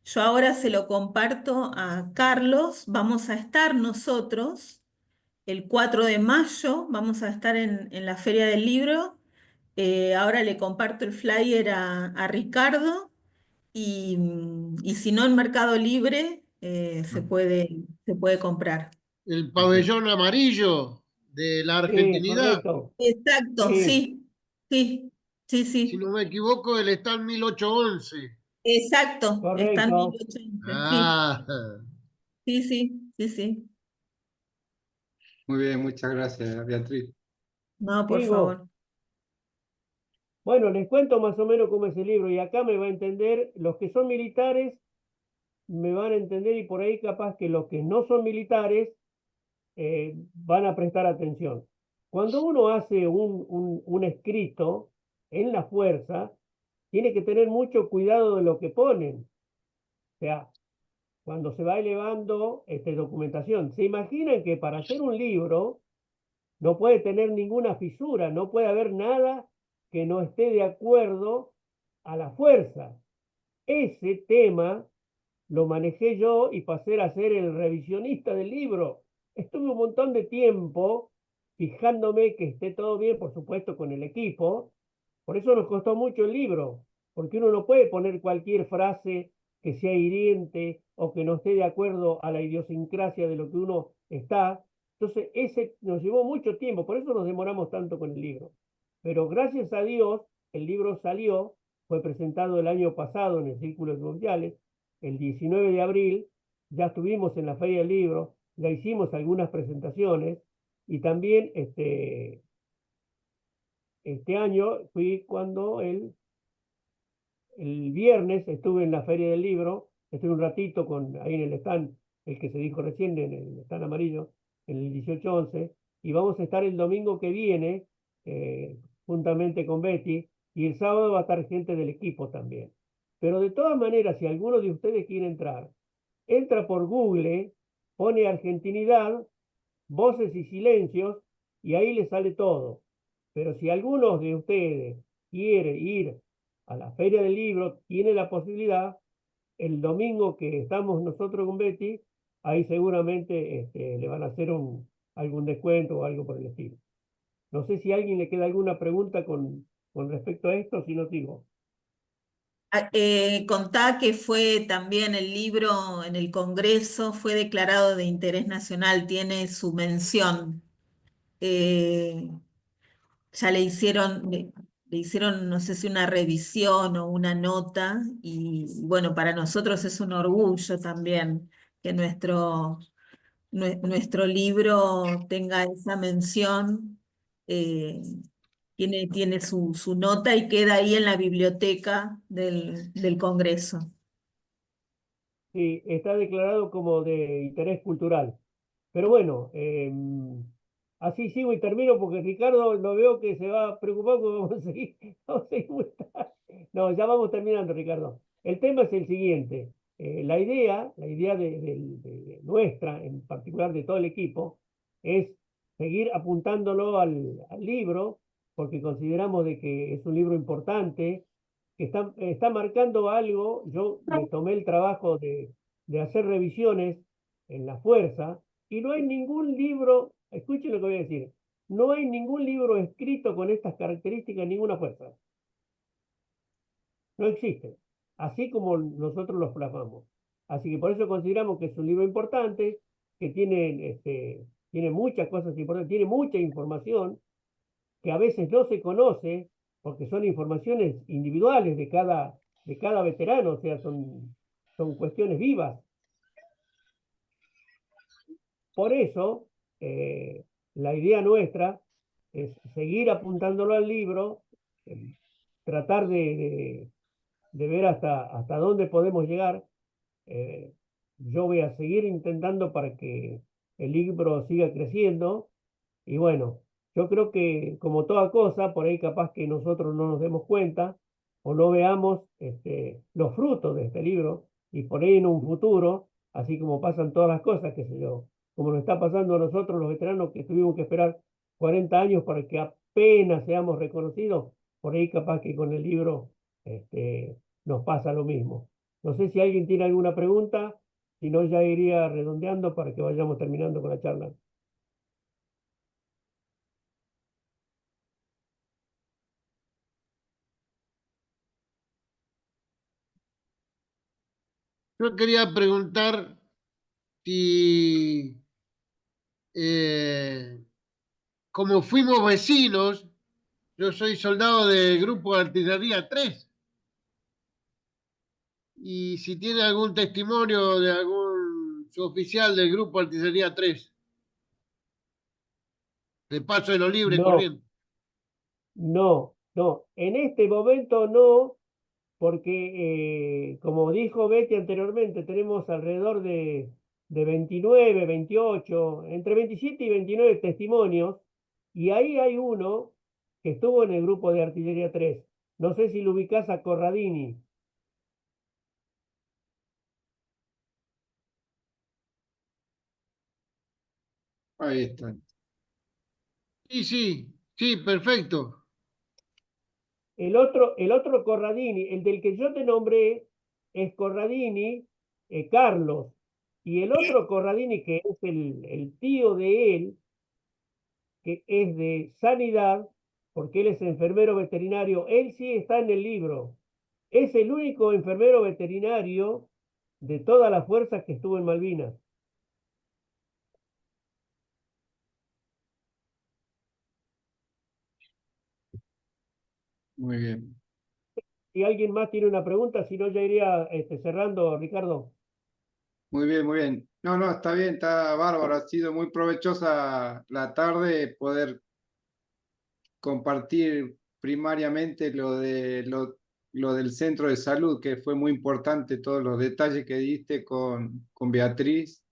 yo ahora se lo comparto a Carlos. Vamos a estar nosotros el 4 de mayo, vamos a estar en la Feria del Libro. Ahora le comparto el flyer a Ricardo y si no en Mercado Libre se puede comprar. El Ok. pabellón amarillo de la Sí, argentinidad. correcto. Exacto, Sí, sí, sí, sí, Si sí. no me equivoco, el stand 1811. Exacto, están correcto. 1811, sí, Ah, sí, sí, sí, sí. Muy bien, muchas gracias, Beatriz. No, por Sigo. favor. Bueno, les cuento más o menos cómo es el libro y acá me va a entender, los que son militares me van a entender y por ahí capaz que los que no son militares van a prestar atención. Cuando uno hace un escrito en la fuerza, tiene que tener mucho cuidado de lo que ponen. O sea, cuando se va elevando documentación, ¿se imaginan que para hacer un libro no puede tener ninguna fisura, no puede haber nada que no esté de acuerdo a la fuerza? Ese tema lo manejé yo y pasé a ser el revisionista del libro. Estuve un montón de tiempo fijándome que esté todo bien, por supuesto, con el equipo. Por eso nos costó mucho el libro, porque uno no puede poner cualquier frase que sea hiriente o que no esté de acuerdo a la idiosincrasia de lo que uno está. Entonces, ese nos llevó mucho tiempo, por eso nos demoramos tanto con el libro. Pero gracias a Dios, el libro salió, fue presentado el año pasado en el Círculo de Mundiales, el 19 de abril, ya estuvimos en la Feria del Libro, ya hicimos algunas presentaciones y también este año fui cuando el viernes estuve en la Feria del Libro, estuve un ratito ahí en el stand, el que se dijo recién, en el stand amarillo, en el 1811, y vamos a estar el domingo que viene, juntamente con Betty, y el sábado va a estar gente del equipo también. Pero de todas maneras, si alguno de ustedes quiere entrar, entra por Google, pone Argentinidad, Voces y Silencios, y ahí le sale todo. Pero si alguno de ustedes quiere ir a la Feria del Libro, tiene la posibilidad, el domingo que estamos nosotros con Betty, ahí seguramente le van a hacer algún descuento o algo por el estilo. No sé si a alguien le queda alguna pregunta con respecto a esto, si no digo. Contá que fue también el libro en el Congreso, fue declarado de interés nacional, tiene su mención. Eh, ya le hicieron, no sé si una revisión o una nota, y bueno, para nosotros es un orgullo también que nuestro libro tenga esa mención. eh, tiene su nota y queda ahí en la biblioteca del Congreso. Sí, está declarado como de interés cultural. Pero bueno, así sigo y termino porque Ricardo lo veo que se va preocupado porque vamos a seguir, vamos a seguir muy tarde. No, ya vamos terminando, Ricardo. El tema es el siguiente. La idea de nuestra, en particular de todo el equipo, es seguir apuntándolo al libro, porque consideramos de que es un libro importante, que está marcando algo. Yo me tomé el trabajo de hacer revisiones en la fuerza y no hay ningún libro, escuchen lo que voy a decir, no hay ningún libro escrito con estas características en ninguna fuerza. No existe. Así como nosotros los plasmamos. Así que por eso consideramos que es un libro importante, que tiene muchas cosas importantes, tiene mucha información que a veces no se conoce porque son informaciones individuales de cada veterano, o sea, son cuestiones vivas. Por eso, la idea nuestra es seguir apuntándolo al libro, eh, tratar de ver hasta dónde podemos llegar. Eh, yo voy a seguir intentando para que el libro siga creciendo. Y bueno, yo creo que como toda cosa, por ahí capaz que nosotros no nos demos cuenta o no veamos los frutos de este libro y por ahí en un futuro, así como pasan todas las cosas, qué sé yo, como nos está pasando a nosotros los veteranos que tuvimos que esperar 40 años para que apenas seamos reconocidos, por ahí capaz que con el libro nos pasa lo mismo. No sé si alguien tiene alguna pregunta, si no ya iría redondeando para que vayamos terminando con la charla. Yo quería preguntar si, eh, como fuimos vecinos, yo soy soldado del Grupo de Artillería 3, y si tiene algún testimonio de algún suboficial del Grupo de Artillería 3, de Paso de los Libres, No, corriendo. no, no. En este momento no, porque como dijo Betty anteriormente, tenemos alrededor de 29, 28, entre 27 y 29 testimonios, y ahí hay uno que estuvo en el grupo de Artillería 3. No sé si lo ubicás a Corradini. Ahí está. Sí, sí, sí, perfecto. El otro Corradini, el del que yo te nombré, es Corradini, Carlos. Y el otro Corradini, que es el tío de él, que es de Sanidad, porque él es enfermero veterinario, él sí está en el libro. Es el único enfermero veterinario de todas las fuerzas que estuvo en Malvinas. Muy bien. Si alguien más tiene una pregunta, si no ya iría cerrando, Ricardo. Muy bien, muy bien. No, no, está bien, está bárbaro. Ha sido muy provechosa la tarde poder compartir primariamente lo del centro de salud, que fue muy importante, todos los detalles que diste con Beatriz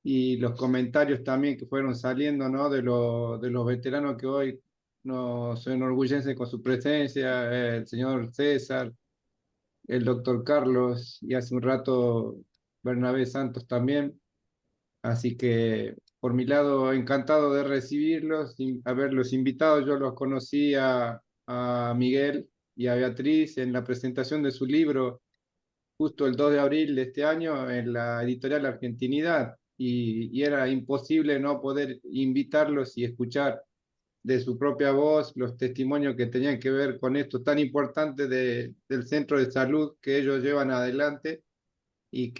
y los comentarios también que fueron saliendo, ¿no? De los veteranos que hoy nos enorgullecen con su presencia, el señor César, el doctor Carlos y hace un rato Bernabé Santos también. Así que, por por mi lado, encantado de recibirlos, y haberlos invitado. Yo los conocí a Miguel y a Beatriz en la presentación de su libro justo el 2 de abril de este año en la editorial Argentinidad, y era imposible no poder invitarlos y escuchar de su propia voz los testimonios que tenían que ver con esto tan importante del centro de salud que ellos llevan adelante, y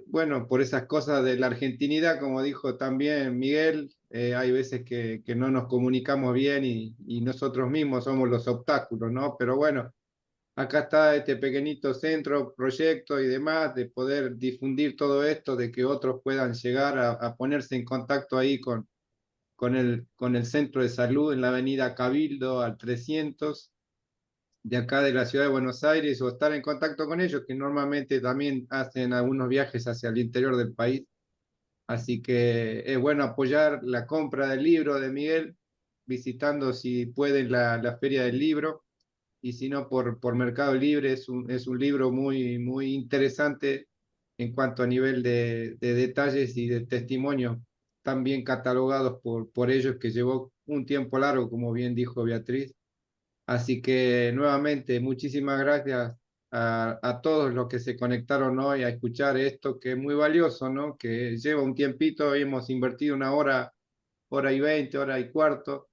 bueno, por esas cosas de la argentinidad, como dijo también Miguel, hay veces que no nos comunicamos bien, y nosotros mismos somos los obstáculos, ¿no? Pero bueno, acá está este pequeñito centro, proyecto y demás, de poder difundir todo esto, de que otros puedan llegar a ponerse en contacto ahí con el centro de salud en la avenida Cabildo al 300 de acá de la ciudad de Buenos Aires, o estar en contacto con ellos, que normalmente también hacen algunos viajes hacia el interior del país. Así que es bueno apoyar la compra del libro de Miguel, visitando si pueden la Feria del Libro, y si no por Mercado Libre. Es un libro muy, muy interesante en cuanto a nivel de detalles y de testimonios tan bien catalogados por ellos, que llevó un tiempo largo, como bien dijo Beatriz. Así que nuevamente, muchísimas gracias a todos los que se conectaron hoy a escuchar esto, que es muy valioso, ¿no? Que lleva un tiempito, hemos invertido una hora, hora y 20, hora y cuarto,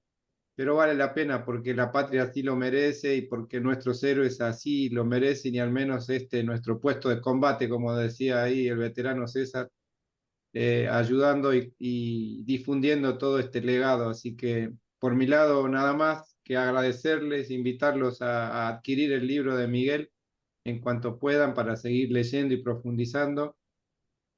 pero vale la pena porque la patria así lo merece, y porque nuestros héroes así lo merecen, y al menos nuestro puesto de combate, como decía ahí el veterano César, ayudando y difundiendo todo este legado. Así que por mi lado, nada más que agradecerles, invitarlos a adquirir el libro de Miguel en cuanto puedan, para seguir leyendo y profundizando,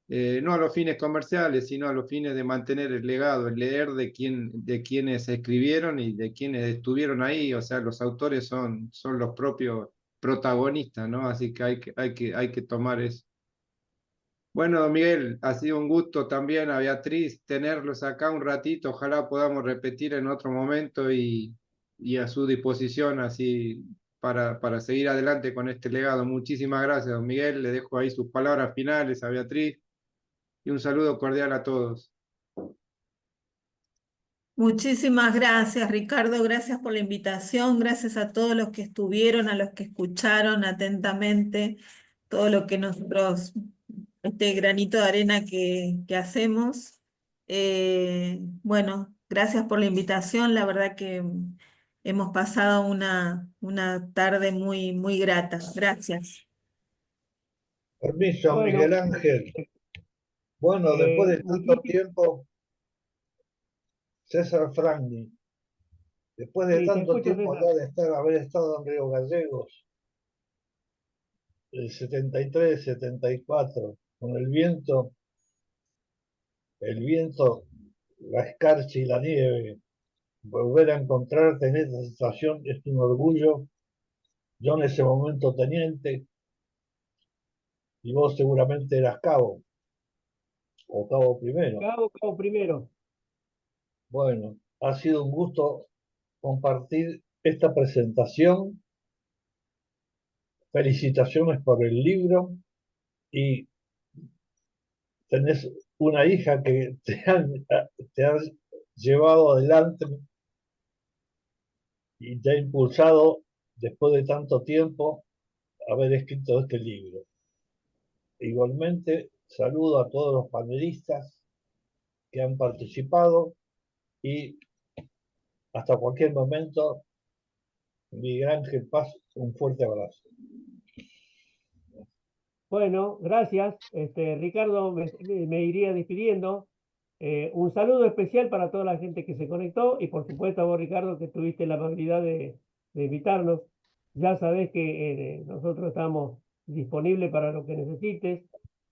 no a los fines comerciales, sino a los fines de mantener el legado, el leer de quienes escribieron y de quienes estuvieron ahí. O sea, los autores son los propios protagonistas, ¿no? Así que hay que tomar eso. Bueno, don Miguel, ha sido un gusto también, a Beatriz, tenerlos acá un ratito. Ojalá podamos repetir en otro momento, y a su disposición así para seguir adelante con este legado. Muchísimas gracias, don Miguel. Le dejo ahí sus palabras finales a Beatriz, y un saludo cordial a todos. Muchísimas gracias, Ricardo. Gracias por la invitación. Gracias a todos los que estuvieron, a los que escucharon atentamente todo lo que nosotros, este granito de arena que hacemos. Bueno, gracias por la invitación. La verdad que hemos pasado una tarde muy, muy grata. Gracias. Permiso, Bueno, Miguel Ángel. Bueno, después de tanto muchísimas, tiempo, César Frangi, después de sí, te tanto escucho, tiempo César. ya de haber estado en Río Gallegos, el 73, 74, con el viento, la escarcha y la nieve, volver a encontrarte en esa situación es un orgullo. Yo en ese momento teniente, y vos seguramente eras cabo, o cabo primero. Cabo primero. Bueno, ha sido un gusto compartir esta presentación. Felicitaciones por el libro, y tenés una hija que te ha llevado adelante y te ha impulsado después de tanto tiempo a haber escrito este libro. Igualmente, saludo a todos los panelistas que han participado, y hasta cualquier momento, Miguel Ángel Paz, un fuerte abrazo. Bueno, gracias. Ricardo, me iría despidiendo. Un saludo especial para toda la gente que se conectó, y por supuesto a vos, Ricardo, que tuviste la amabilidad de invitarnos. Ya sabés que nosotros estamos disponibles para lo que necesites,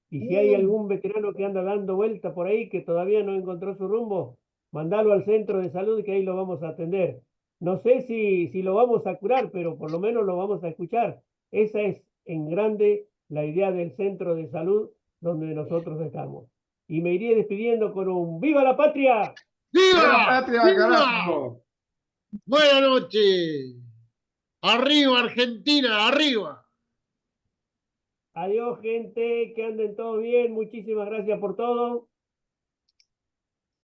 y si hay algún veterano que anda dando vuelta por ahí que todavía no encontró su rumbo, mandalo al centro de salud, que ahí lo vamos a atender. No sé si lo vamos a curar, pero por lo menos lo vamos a escuchar. Esa es en grande la idea del centro de salud donde nosotros estamos. Y me iría despidiendo con un ¡Viva la patria! ¡Viva la ¡Viva! patria, ¡Viva! carajo! Buenas noches. Arriba, Argentina, arriba. Adiós, gente, que anden todos bien. Muchísimas gracias por todo.